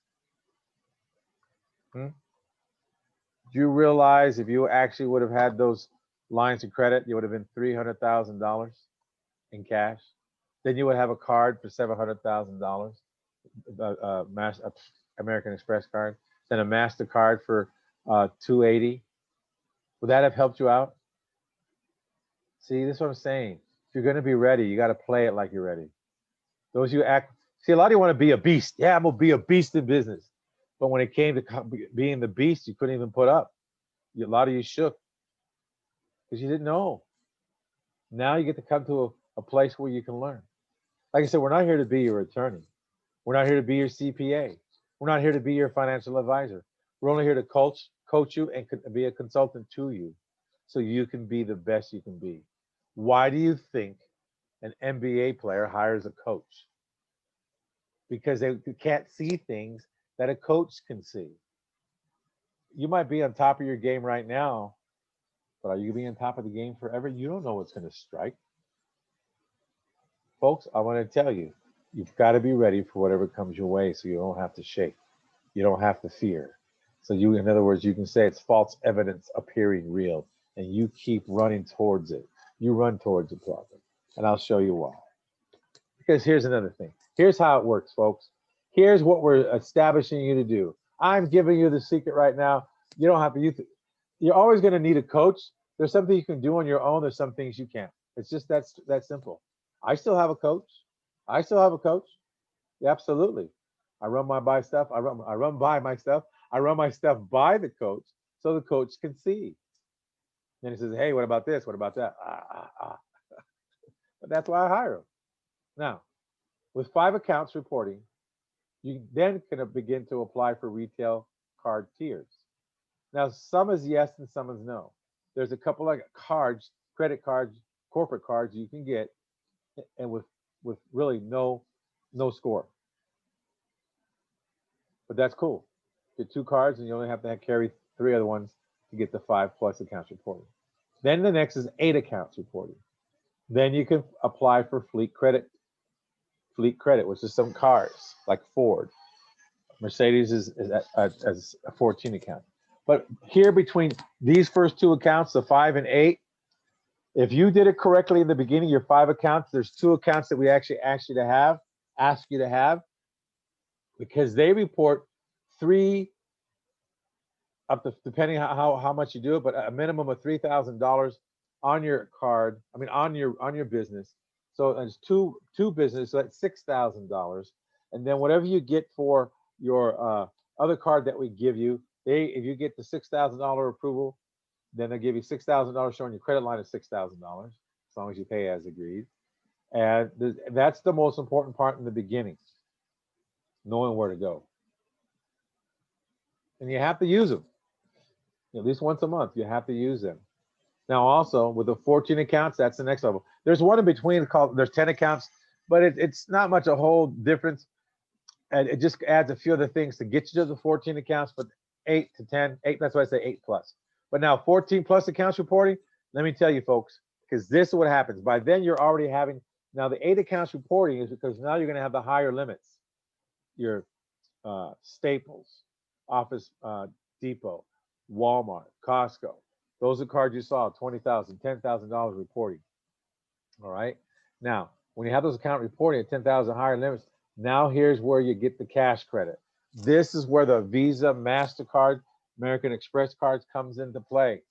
Do you realize if you actually would have had those lines of credit, you would have been $300,000 in cash? Then you would have a card for $700,000, American Express card, then a MasterCard for $280. Would that have helped you out? See, this is what I'm saying. If you're going to be ready, you got to play it like you're ready. Those you act, see, a lot of you want to be a beast. Yeah, I'm going to be a beast in business. But when it came to being the beast, you couldn't even put up. A lot of you shook because you didn't know. Now you get to come to a place where you can learn. Like I said, we're not here to be your attorney. We're not here to be your CPA. We're not here to be your financial advisor. We're only here to coach you and be a consultant to you so you can be the best you can be. Why do you think an NBA player hires a coach? Because they can't see things that a coach can see. You might be on top of your game right now, but are you going to be on top of the game forever? You don't know what's going to strike. folks, I want to tell you, you've got to be ready for whatever comes your way so you don't have to shake. You don't have to fear. So you, in other words, you can say it's false evidence appearing real, and you keep running towards it. You run towards the problem. And I'll show you why. Because here's another thing. Here's how it works, folks. Here's what we're establishing you to do. I'm giving you the secret right now. You don't have to use it. You're always going to need a coach. There's something you can do on your own. There's some things you can't. It's just that simple. I still have a coach. I still have a coach. Yeah, absolutely. I run my by stuff. I run by my stuff. I run my stuff by the coach so the coach can see. Then he says, "Hey, what about this? What about that?" But that's why I hire him. Now, with 5 accounts reporting, you then can begin to apply for retail card tiers. Now, some is yes and some is no. There's a couple of cards, credit cards, corporate cards you can get, and with really no score. But that's cool. Get 2 cards, and you only have to carry 3 other ones to get the 5+ accounts reporting. Then the next is 8 accounts reporting. Then you can apply for fleet credit, which is some cars like Ford. Mercedes is as a 14 account. But here between these first 2 accounts, the 5 and 8, if you did it correctly in the beginning, your 5 accounts, there's 2 accounts that we actually ask you to have, because they report 3 up to, depending how much you do it, but a minimum of $3,000 on your card. I mean, on your business. So it's two business, so that's $6,000, and then whatever you get for your other card that we give you, if you get the $6,000 approval, then they'll give you $6,000 showing your credit line is $6,000 as long as you pay as agreed. And that's the most important part in the beginning, knowing where to go. And you have to use them at least once a month. You have to use them. Now, also with the 14 accounts, that's the next level. There's one in between called, there's 10 accounts, but it's not much a whole difference. And it just adds a few other things to get you to the 14 accounts, but 8 to 10, 8, that's why I say 8+. But now 14+ accounts reporting, let me tell you folks, because this is what happens. By then you're already having, now the 8 accounts reporting is because now you're going to have the higher limits. Your Staples, Office Depot, Walmart, Costco. Those are cards you saw, $20,000, $10,000 reporting. All right. Now, when you have those account reporting at 10,000 higher limits, now here's where you get the cash credit. This is where the Visa, MasterCard, American Express cards comes into play,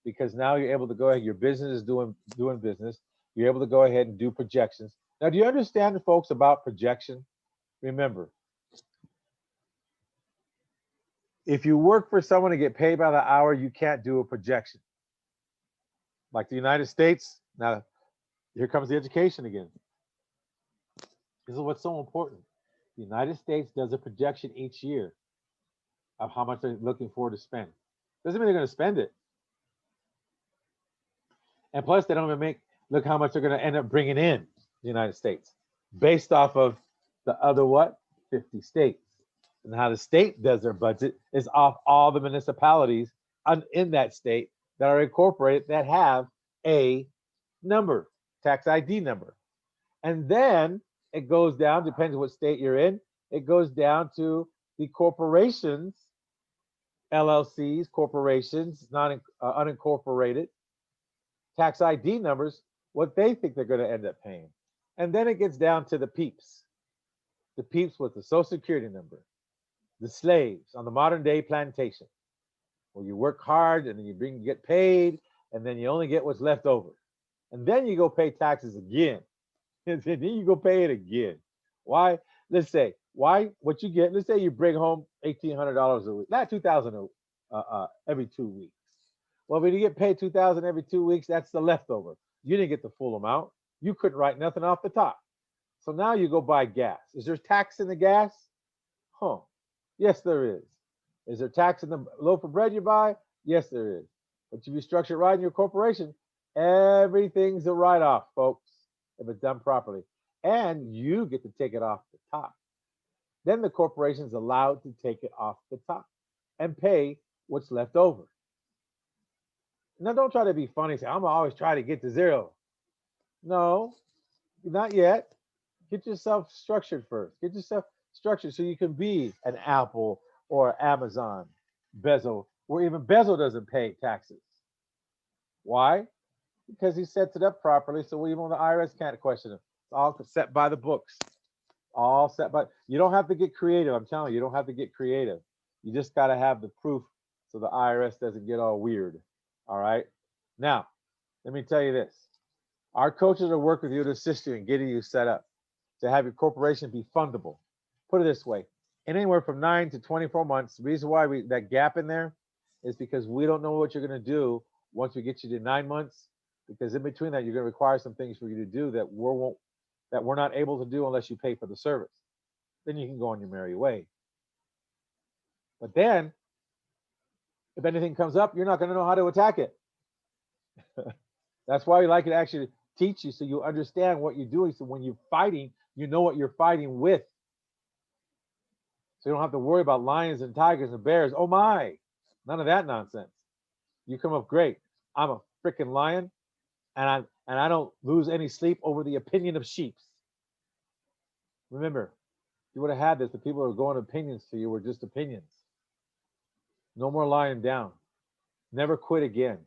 because now you're able to go ahead. Your business is doing business. You're able to go ahead and do projections. Now, do you understand, folks, about projection? Remember, if you work for someone to get paid by the hour, you can't do a projection. Like the United States, now here comes the education again. This is what's so important. The United States does a projection each year of how much they're looking for to spend. Doesn't mean they're going to spend it. And plus, they don't even look how much they're going to end up bringing in the United States based off of the other 50 states. And how the state does their budget is off all the municipalities in that state that are incorporated that have a number, tax ID number. And then it goes down, depends what state you're in, it goes down to the corporations, LLCs, corporations, unincorporated, tax ID numbers, what they think they're going to end up paying. And then it gets down to the peeps with the Social Security number, the slaves on the modern day plantation, where you work hard and then you get paid, and then you only get what's left over. And then you go pay taxes again. And then you go pay it again. Why? Let's say, what you get, let's say you bring home $1,800 a week, not $2,000 every 2 weeks. Well, when you get paid $2,000 every 2 weeks, that's the leftover. You didn't get the full amount. You couldn't write nothing off the top. So now you go buy gas. Is there tax in the gas? Huh. Yes, there is. Is there tax in the loaf of bread you buy? Yes, there is. But if you structure it right in your corporation, everything's a write-off, folks, if it's done properly. And you get to take it off the top. Then the corporation is allowed to take it off the top and pay what's left over. Now, don't try to be funny. Say, I'm always trying to get to zero. No, not yet. Get yourself structured first. Get yourself structured so you can be an Apple or Amazon, Bezel, where even Bezel doesn't pay taxes. Why? Because he sets it up properly, so even the IRS can't question him. It's all set by the books. All set by. You don't have to get creative. I'm telling you, you don't have to get creative. You just got to have the proof so the IRS doesn't get all weird. All right. Now, let me tell you this. Our coaches will work with you to assist you in getting you set up to have your corporation be fundable. Put it this way, in anywhere from 9 to 24 months. The reason why that gap in there is because we don't know what you're going to do once we get you to 9 months. Because in between that, you're going to require some things for you to do that we're not able to do unless you pay for the service. Then you can go on your merry way. But then, if anything comes up, you're not going to know how to attack it. That's why we like to actually teach you so you understand what you're doing. So when you're fighting, you know what you're fighting with. So you don't have to worry about lions and tigers and bears. Oh my, none of that nonsense. You come up great. I'm a freaking lion, and I don't lose any sleep over the opinion of sheep. Remember, if you would have had this, the people who are going opinions to you were just opinions. No more lying down. Never quit again.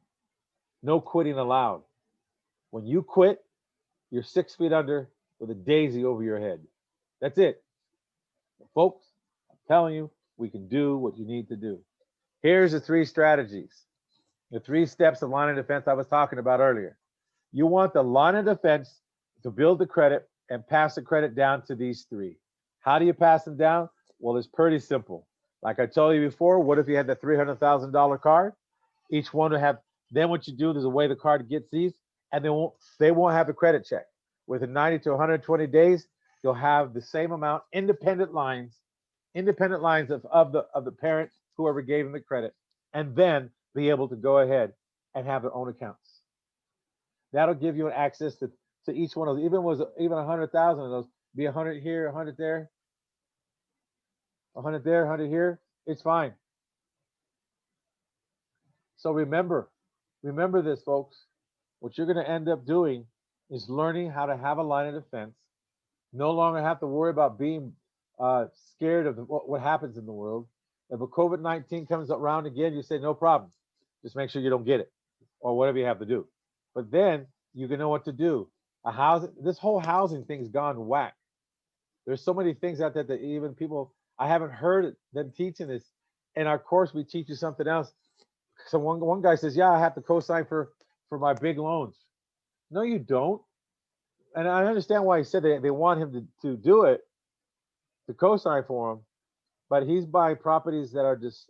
No quitting allowed. When you quit, you're 6 feet under with a daisy over your head. That's it. Folks, I'm telling you, we can do what you need to do. Here's the 3 strategies, the 3 steps of line of defense I was talking about earlier. You want the line of defense to build the credit and pass the credit down to these 3. How do you pass them down? Well, it's pretty simple. Like I told you before, what if you had the $300,000 card? Each one will have, then what you do, there's a way the card gets these, and they won't have a credit check. Within 90 to 120 days, you'll have the same amount, independent lines of the parent, whoever gave them the credit, and then be able to go ahead and have their own accounts. That'll give you an access to each one of those. Even 100,000 of those, be 100 here, 100 there, 100 there, 100 here. It's fine. So remember this, folks. What you're going to end up doing is learning how to have a line of defense. No longer have to worry about being scared of what happens in the world. If a COVID-19 comes around again, you say no problem. Just make sure you don't get it, or whatever you have to do. But then you can know what to do. This whole housing thing's gone whack. There's so many things out there that even people, I haven't heard them teaching this. In our course, we teach you something else. So one guy says, yeah, I have to co-sign for my big loans. No, you don't. And I understand why he said they want him to do it, to co-sign for him, but he's buying properties that are just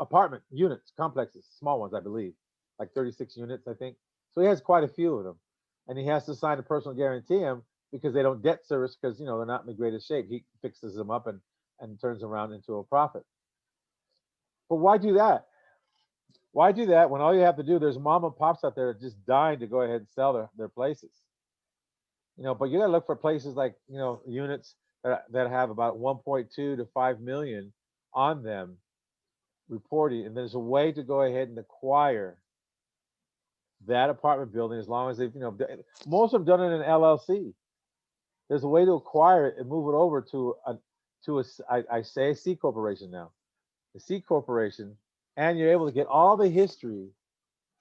apartment units, complexes, small ones, I believe, like 36 units, I think. So he has quite a few of them, and he has to sign a personal guarantee them because they don't debt service because they're not in the greatest shape. He fixes them up and turns them around into a profit. But why do that? Why do that when all you have to do, there's mom and pops out there just dying to go ahead and sell their places. But you got to look for places like, units that have about 1.2 to 5 million on them reporting. And there's a way to go ahead and acquire that apartment building as long as they've, most of them done it in LLC. There's a way to acquire it and move it over to I say a C corporation now, a C corporation, and you're able to get all the history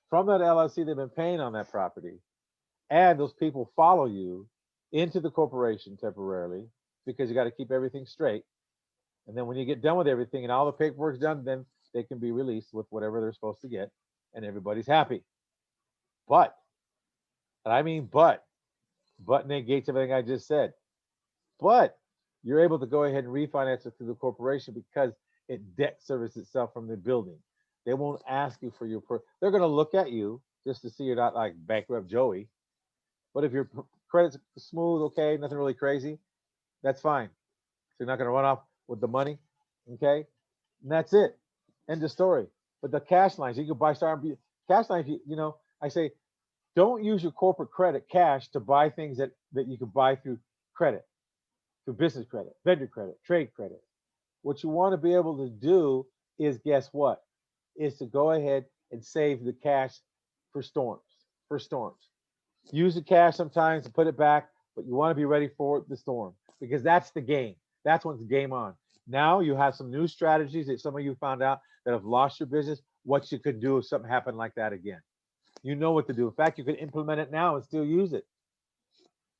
from that LLC they've been paying on that property. And those people follow you into the corporation temporarily because you got to keep everything straight. And then when you get done with everything and all the paperwork's done, then they can be released with whatever they're supposed to get, and everybody's happy. But, and I mean but negates everything I just said. But you're able to go ahead and refinance it through the corporation because it debt services itself from the building. They won't ask you for they're going to look at you just to see you're not like bankrupt Joey. But if your credit's smooth, okay, nothing really crazy, that's fine. So you're not going to run off with the money, okay? And that's it. End of story. But the cash lines, you can buy cash lines. I say, don't use your corporate credit cash to buy things that you can buy through credit, through business credit, vendor credit, trade credit. What you want to be able to do is, guess what? Is to go ahead and save the cash for storms. Use the cash sometimes to put it back but you want to be ready for the storm because that's the game. That's when it's game on. Now you have some new strategies that some of you found out that have lost your business, what you could do if something happened like that again. You know what to do. In fact, you can implement it now and still use it.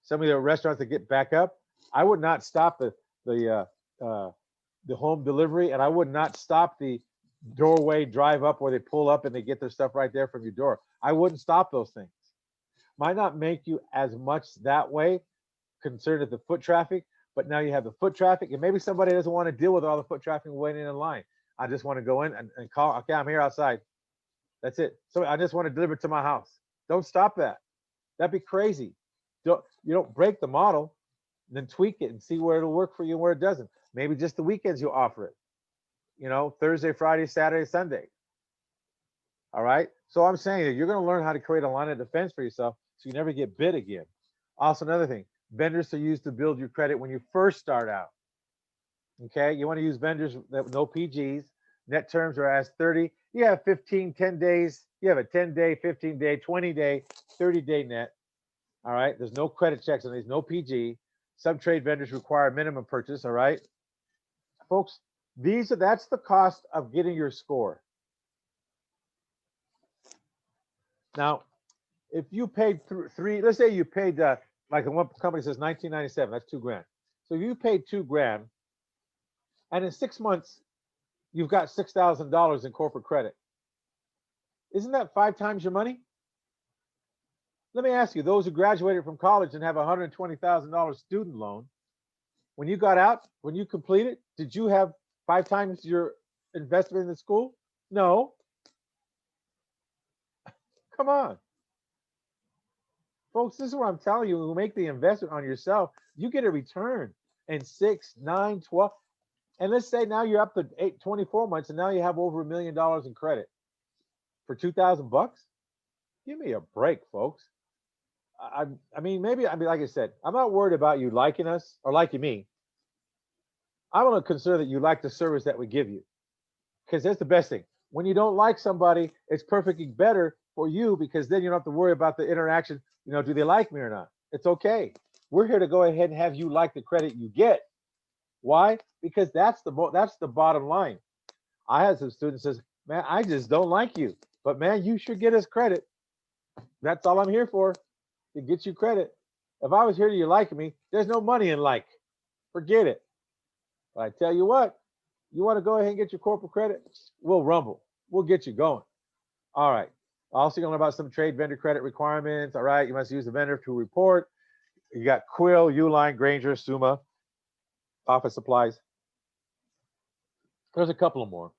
Some of the restaurants that get back up, I would not stop the home delivery, and I would not stop the doorway drive up where they pull up and they get their stuff right there from your door. I wouldn't stop those things. Might not make you as much that way concerned with the foot traffic, but now you have the foot traffic, and maybe somebody doesn't want to deal with all the foot traffic waiting in line. I just want to go in and call, okay, I'm here outside. That's it. So I just want to deliver to my house. Don't stop that. That'd be crazy. You don't break the model, then tweak it and see where it'll work for you and where it doesn't. Maybe just the weekends you'll offer it. Thursday, Friday, Saturday, Sunday. All right. So I'm saying that you're going to learn how to create a line of defense for yourself so you never get bit again. Also, another thing, vendors to use to build your credit when you first start out. Okay. You want to use vendors that no PGs. Net terms are as 30. You have 15, 10 days. You have a 10-day, 15-day, 20-day, 30-day net. All right. There's no credit checks on these, no PG. Some trade vendors require minimum purchase. All right. Folks, that's the cost of getting your score. Now, if you paid three, let's say you paid like one company says $19.97, that's $2,000. So you paid $2,000, and in 6 months you've got $6,000 in corporate credit. Isn't that 5 times your money? Let me ask you, those who graduated from college and have a $120,000 student loan, when you got out, when you completed, did you have 5 times your investment in the school? No. Come on. Folks, this is what I'm telling you. When you make the investment on yourself, you get a return in 6, 9, 12. And let's say now you're up to 24 months and now you have over $1 million in credit for $2,000. Give me a break, folks. I mean, like I said, I'm not worried about you liking us or liking me. I want to consider that you like the service that we give you, because that's the best thing. When you don't like somebody, it's perfectly better for you, because then you don't have to worry about the interaction. Do they like me or not? It's okay. We're here to go ahead and have you like the credit you get. Why? Because that's the bottom line. I had some students says, man, I just don't like you, but man, you should get us credit. That's all I'm here for, to get you credit. If I was here to you liking me, there's no money in like. Forget it. But I tell you what, you want to go ahead and get your corporate credit? We'll rumble. We'll get you going. All right. Also, you'll learn about some trade vendor credit requirements. All right. You must use the vendor to report. You got Quill, Uline, Granger, Summa, office supplies. There's a couple of more.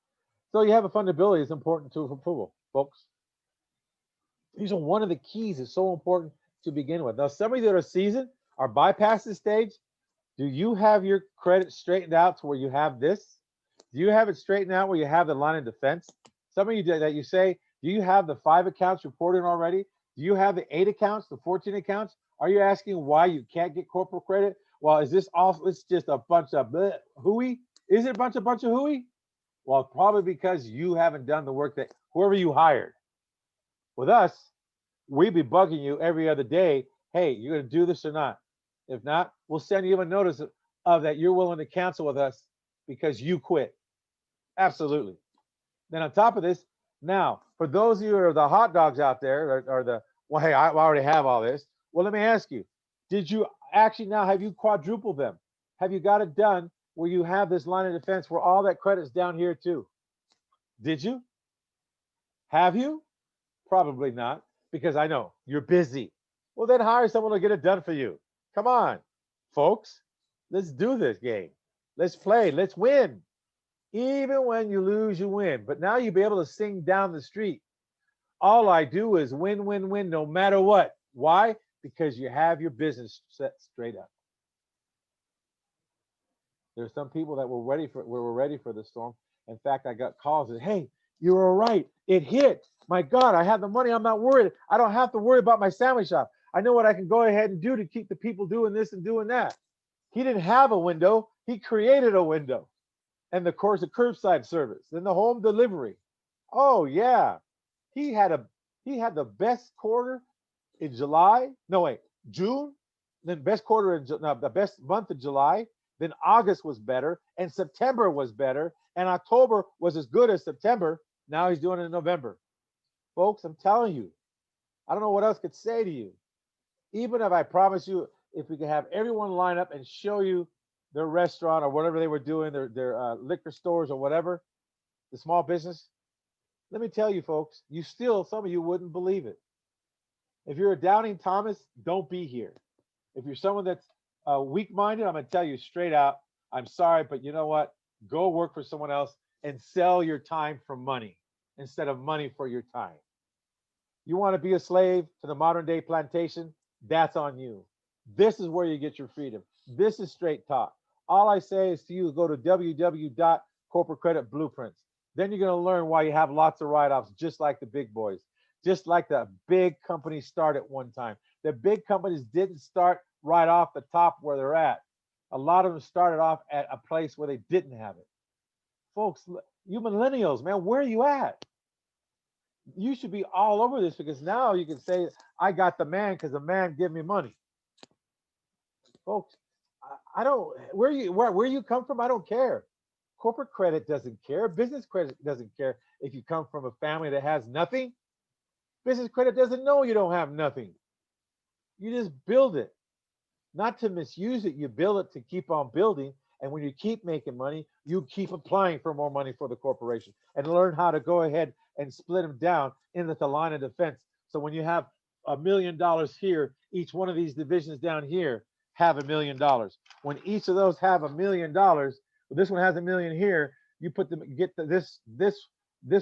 So you have a fundability is important to approval, folks. These are one of the keys. It's so important to begin with. Now, some of you that are seasoned are bypass this stage. Do you have your credit straightened out to where you have this? Do you have it straightened out where you have the line of defense? Some of you that you say, do you have the 5 accounts reported already? Do you have the 8 accounts, the 14 accounts? Are you asking why you can't get corporate credit? Well, is this all? It's just a bunch of hooey? Is it a bunch of hooey? Well, probably because you haven't done the work that whoever you hired. With us, we be bugging you every other day. Hey, you're going to do this or not? If not, we'll send you a notice of that you're willing to cancel with us because you quit. Absolutely. Then on top of this, now, for those of you who are the hot dogs out there, or the, well, hey, I already have all this. Well, let me ask you, did you actually now, have you quadrupled them? Have you got it done where you have this line of defense where all that credit's down here too? Did you? Have you? Probably not, because I know you're busy. Well, then hire someone to get it done for you. Come on, folks. Let's do this game. Let's play. Let's win. Even when you lose, you win. But now you'll be able to sing down the street. All I do is win, win, win, no matter what. Why? Because you have your business set straight up. There's some people that were ready for the storm. In fact, I got calls that, hey, you were right. It hit. My God, I have the money. I'm not worried. I don't have to worry about my sandwich shop. I know what I can go ahead and do to keep the people doing this and doing that. He didn't have a window. He created a window. And of course, the curbside service, then the home delivery. Oh yeah, he had the best quarter in June. then best quarter in no, the best month in July. Then August was better, and September was better, and October was as good as September. Now he's doing it in November. Folks, I'm telling you, I don't know what else could say to you. Even if I promise you, if we could have everyone line up and show you their restaurant or whatever they were doing, their liquor stores or whatever, the small business, let me tell you, folks, you still, some of you wouldn't believe it. If you're a doubting Thomas, don't be here. If you're someone that's weak minded, I'm going to tell you straight out, I'm sorry, but you know what? Go work for someone else and sell your time for money instead of money for your time. You want to be a slave to the modern day plantation? That's on you. This is where you get your freedom. This is straight talk. All I say is to you, go to www.corporate credit blueprints. Then you're going to learn why you have lots of write-offs, just like the big boys, just like the big companies start at one time. The big companies didn't start right off the top where they're at. A lot of them started off at a place where they didn't have it. Folks, you millennials, man, where are you at? You should be all over this because now you can say, I got the man because the man give me money. Folks, I don't, where you come from, I don't care. Corporate credit doesn't care. Business credit doesn't care if you come from a family that has nothing. Business credit doesn't know you don't have nothing. You just build it, not to misuse it. You build it to keep on building. And when you keep making money, you keep applying for more money for the corporation and learn how to go ahead and split them down into the line of defense. So when you have $1 million here, each one of these divisions down here have $1 million. When each of those have $1 million, well, this one has a million here. You put them, get this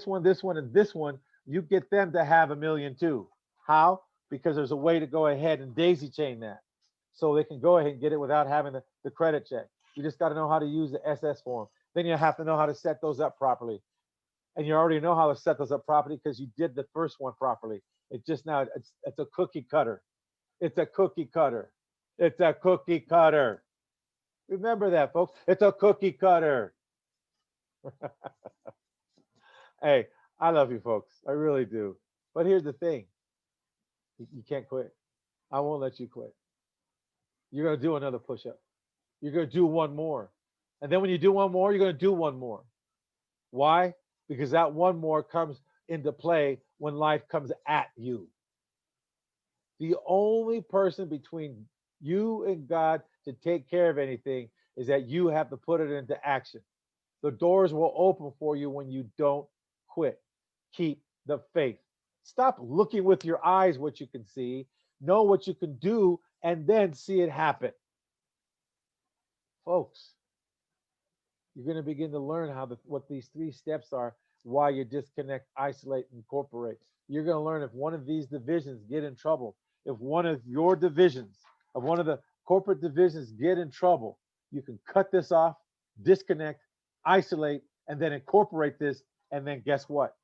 one, and this one. You get them to have a million too. How? Because there's a way to go ahead and daisy chain that, so they can go ahead and get it without having the credit check. You just got to know how to use the SS form. Then you have to know how to set those up properly. And you already know how to set those up properly because you did the first one properly. It's just now it's a cookie cutter. It's a cookie cutter. It's a cookie cutter. Remember that, folks. It's a cookie cutter. Hey, I love you, folks. I really do. But here's the thing: you can't quit. I won't let you quit. You're gonna do another push-up. You're gonna do one more, and then when you do one more, you're gonna do one more. Why? Because that one more comes into play when life comes at you. The only person between you and God to take care of anything is that you have to put it into action. The doors will open for you when you don't quit. Keep the faith. Stop looking with your eyes what you can see, know what you can do, and then see it happen. Folks, you're going to begin to learn what these three steps are, why you disconnect, isolate, incorporate. You're going to learn if one of these divisions get in trouble, if one of your divisions, of one of the corporate divisions get in trouble, you can cut this off, disconnect, isolate, and then incorporate this. And then guess what?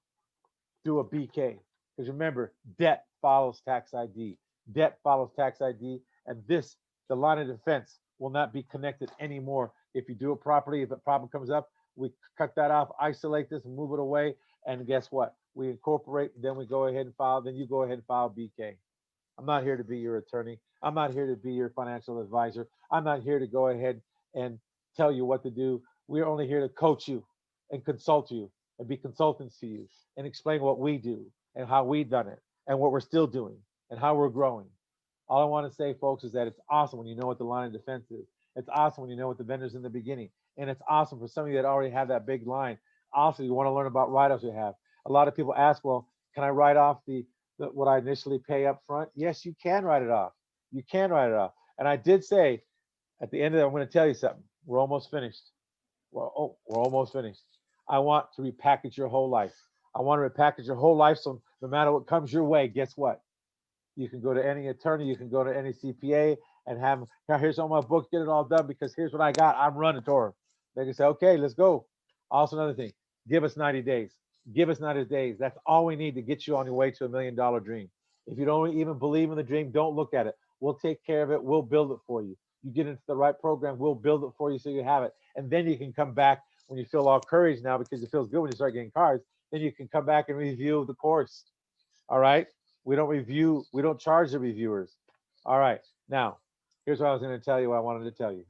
Do a BK. Because remember, debt follows tax ID. Debt follows tax ID. And this, the line of defense, will not be connected anymore. If you do it properly, if a problem comes up, we cut that off, isolate this, and move it away. And guess what? We incorporate, then we go ahead and file, then you go ahead and file BK. I'm not here to be your attorney. I'm not here to be your financial advisor. I'm not here to go ahead and tell you what to do. We're only here to coach you and consult you and be consultants to you and explain what we do and how we've done it and what we're still doing and how we're growing. All I want to say, folks, is that it's awesome when you know what the line of defense is. It's awesome when you know what the vendors in the beginning. And it's awesome for some of you that already have that big line. Also, you want to learn about write-offs you have. A lot of people ask, well, can I write off what I initially pay up front? Yes, you can write it off. You can write it off. And I did say at the end of that, I'm going to tell you something. We're almost finished. We're almost finished. I want to repackage your whole life. I want to repackage your whole life so no matter what comes your way, guess what? You can go to any attorney, you can go to any CPA and have, here's all my books, get it all done because here's what I got. I'm running to them. They can say, okay, let's go. Also, another thing, give us 90 days. Give us 90 days. That's all we need to get you on your way to $1 million dream. If you don't even believe in the dream, don't look at it. We'll take care of it. We'll build it for you. You get into the right program, we'll build it for you so you have it. And then you can come back when you feel all courage now because it feels good when you start getting cards. Then you can come back and review the course. All right. We don't charge the reviewers. All right. Now, Here's what I was going to tell you. What I wanted to tell you.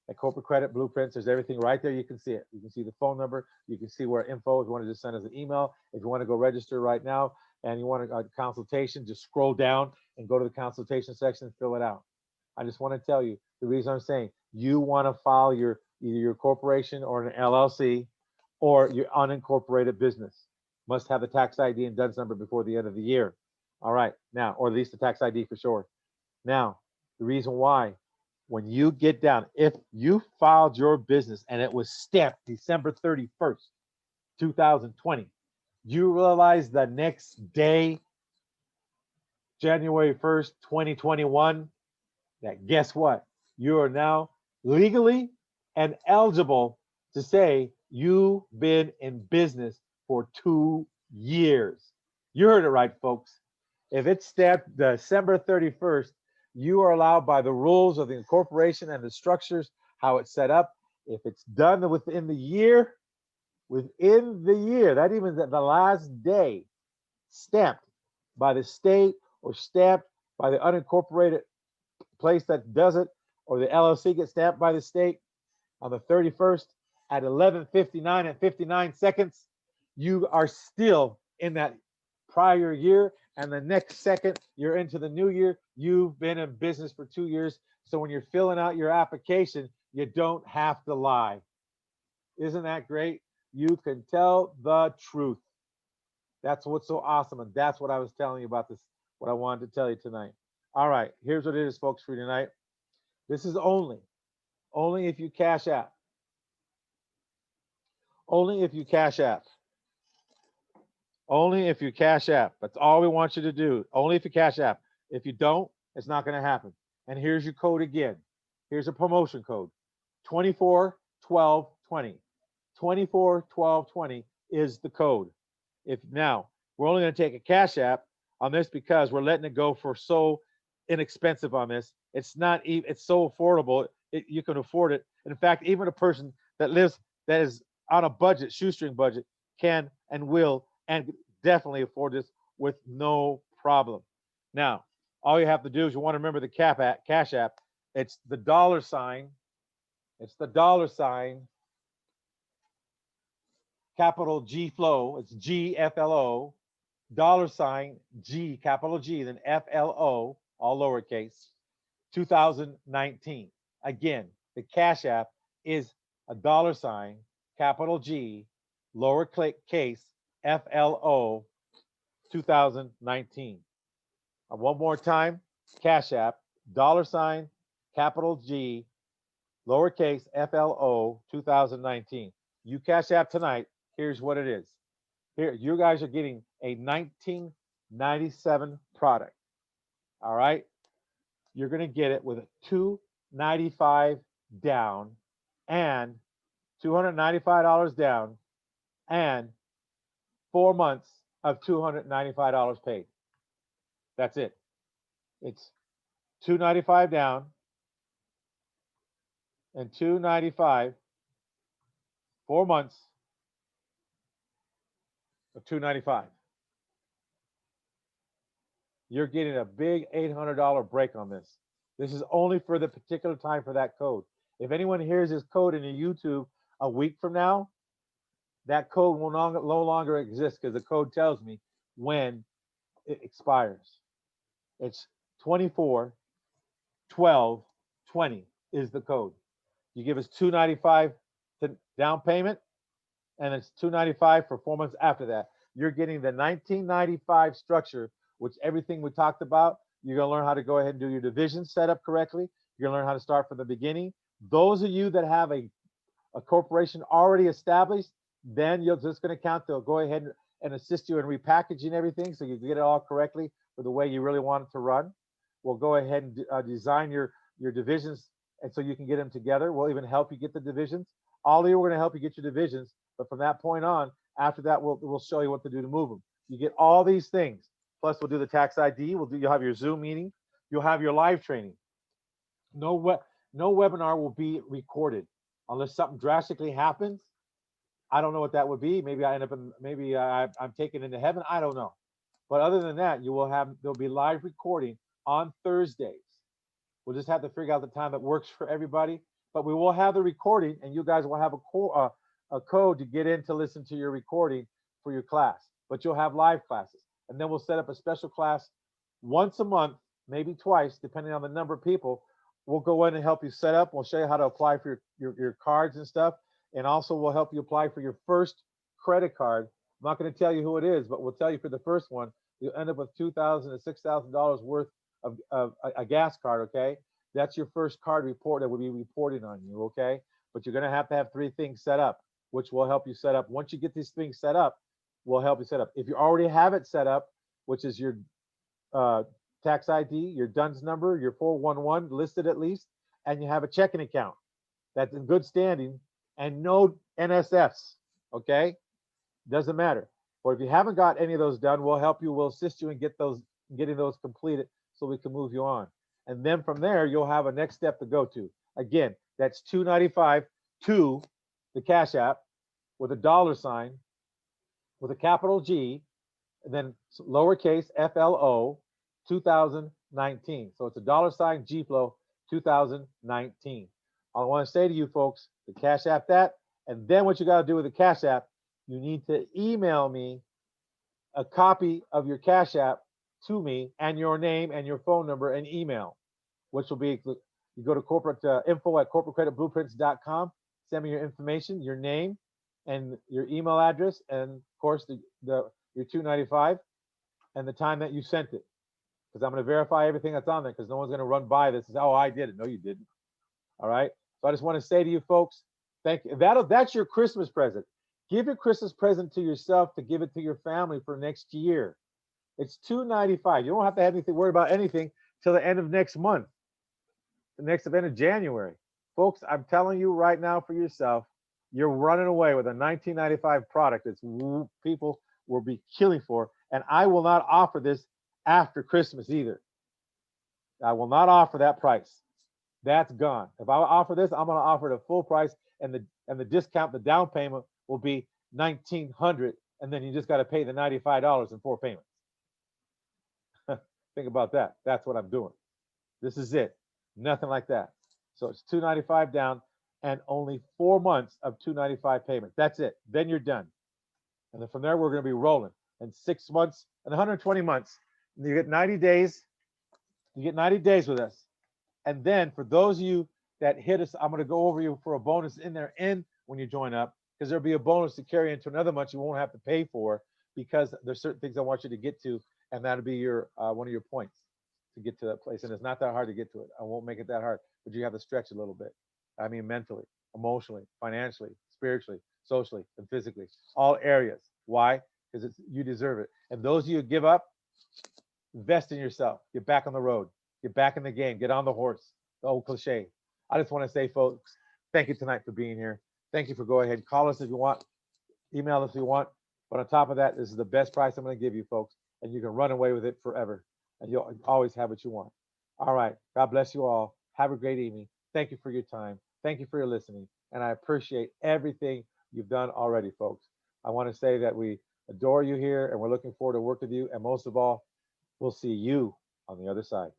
At Corporate Credit Blueprints, there's everything right there. You can see it. You can see the phone number. You can see where info. If you want to just send us an email, if you want to go register right now and you want a consultation, just scroll down and go to the consultation section and fill it out. I just want to tell you the reason I'm saying you want to file your either your corporation or an LLC or your unincorporated business. Must have the tax ID and DUNS number before the end of the year. All right, now, or at least the tax ID for sure. Now, the reason why, when you get down, if you filed your business and it was stamped December 31st, 2020, you realize the next day, January 1st, 2021, that guess what? You are now legally and eligible to say you've been in business for 2 years. You heard it right, folks. If it's stamped December 31st, you are allowed by the rules of the incorporation and the structures, how it's set up. If it's done within the year, that even the last day, stamped by the state or stamped by the unincorporated place that does it, or the LLC gets stamped by the state on the 31st at 11:59 and 59 seconds, you are still in that prior year. And the next second you're into the new year, you've been in business for 2 years. So when you're filling out your application, you don't have to lie. Isn't that great? You can tell the truth. That's what's so awesome. And that's what I was telling you about this, what I wanted to tell you tonight. All right, here's what it is, folks, for tonight. This is only if you cash app. Only if you cash app. Only if you cash app. That's all we want you to do. Only if you cash app. If you don't, it's not going to happen. And here's your code again. Here's a promotion code. 241220. 241220 is the code. If now we're only going to take a cash app on this because we're letting it go for so inexpensive on this. It's not even, it's so affordable. You can afford it. In fact, even a person that is on a budget, shoestring budget, can and will and definitely afford this with no problem. Now, all you have to do is you want to remember the cash app. It's the dollar sign. It's the dollar sign. Capital G flow. It's GFLO. Dollar sign G, capital G, then FLO, all lowercase, 2019. Again, the cash app is a dollar sign, capital G, lowercase, FLO, 2019. One more time, cash app, dollar sign, capital G, lowercase, FLO, 2019. You cash app tonight, here's what it is. Here, you guys are getting a 1997 product. All right. You're going to get it with a $295 down and $295 down and 4 months of $295 paid. That's it. It's $295 down and $295, 4 months of $295. You're getting a big $800 break on this. This is only for the particular time for that code. If anyone hears this code in your YouTube a week from now, that code will no longer exist because the code tells me when it expires. It's 241220 is the code. You give us $295 to down payment, and it's $295 for 4 months after that. You're getting the 1995 structure, which everything we talked about. You're going to learn how to go ahead and do your division set up correctly. You're going to learn how to start from the beginning. Those of you that have a corporation already established, then you're just going to count. They'll go ahead and assist you in repackaging everything so you get it all correctly for the way you really want it to run. We'll go ahead and design your divisions, and so you can get them together. We'll even help you get the divisions. All of you, we're going to help you get your divisions, but from that point on, after that, we'll show you what to do to move them. You get all these things. Plus, we'll do the tax ID. You'll have your Zoom meeting. You'll have your live training. No webinar will be recorded unless something drastically happens. I don't know what that would be. Maybe I end up I'm taken into heaven. I don't know. But other than that, there'll be live recording on Thursdays. We'll just have to figure out the time that works for everybody. But we will have the recording, and you guys will have a code to get in to listen to your recording for your class. But you'll have live classes, and then we'll set up a special class once a month, maybe twice, depending on the number of people. We'll go in and help you set up. We'll show you how to apply for your cards and stuff, and also we'll help you apply for your first credit card. I'm not going to tell you who it is, but we'll tell you for the first one, you'll end up with $2,000 to $6,000 worth of a gas card. Okay, that's your first card report that will be reporting on you. Okay, but you're going to have three things set up, which will help you set up. Once you get these things set up, we'll help you set up. If you already have it set up, which is your uh, tax ID, your DUNS number, your 411 listed at least, and you have a checking account that's in good standing and no NSFs. Okay, doesn't matter. But if you haven't got any of those done, we'll help you. We'll assist you in getting those completed so we can move you on. And then from there, you'll have a next step to go to. Again, that's 295 to the Cash App with a dollar sign with a capital G, and then lowercase FLO 2019. So it's a dollar sign G Flow 2019. I want to say to you folks, the Cash App that, and then what you got to do with the Cash App, you need to email me a copy of your Cash App to me and your name and your phone number and email, which will be, you go to corporate info at corporatecreditblueprints.com, send me your information, your name and your email address, and of course your 295 and the time that you sent it, because I'm going to verify everything that's on there, because no one's going to run by this and say, oh, I did it. No, you didn't. All right. So I just want to say to you folks, thank you. That's your Christmas present. Give your Christmas present to yourself to give it to your family for next year. It's $295. You don't have to have anything worry about anything till the end of next month, the next event of January. Folks, I'm telling you right now for yourself, you're running away with a 1995 product that people will be killing for. And I will not offer this after Christmas either. I will not offer that price. That's gone. If I offer this, I'm going to offer it at full price, and the discount, the down payment will be $1,900, and then you just got to pay the $95 in 4 payments. Think about that. That's what I'm doing. This is it. Nothing like that. So it's $295 down and only 4 months of $295 payment. That's it. Then you're done. And then from there, we're going to be rolling. And 6 months and 120 months. And you get 90 days. You get 90 days with us. And then for those of you that hit us, I'm going to go over you for a bonus in there and when you join up, because there'll be a bonus to carry into another month you won't have to pay for, because there's certain things I want you to get to, and that'll be your one of your points to get to that place. And it's not that hard to get to it. I won't make it that hard, but you have to stretch a little bit. I mean, mentally, emotionally, financially, spiritually, socially, and physically, all areas. Why? Because you deserve it. And those of you who give up, invest in yourself. Get back on the road. Get back in the game. Get on the horse. The old cliche. I just want to say, folks, thank you tonight for being here. Thank you for going ahead. Call us if you want. Email us if you want. But on top of that, this is the best price I'm going to give you, folks. And you can run away with it forever. And you'll always have what you want. All right. God bless you all. Have a great evening. Thank you for your time. Thank you for your listening. And I appreciate everything you've done already, folks. I want to say that we adore you here, and we're looking forward to working with you. And most of all, we'll see you on the other side.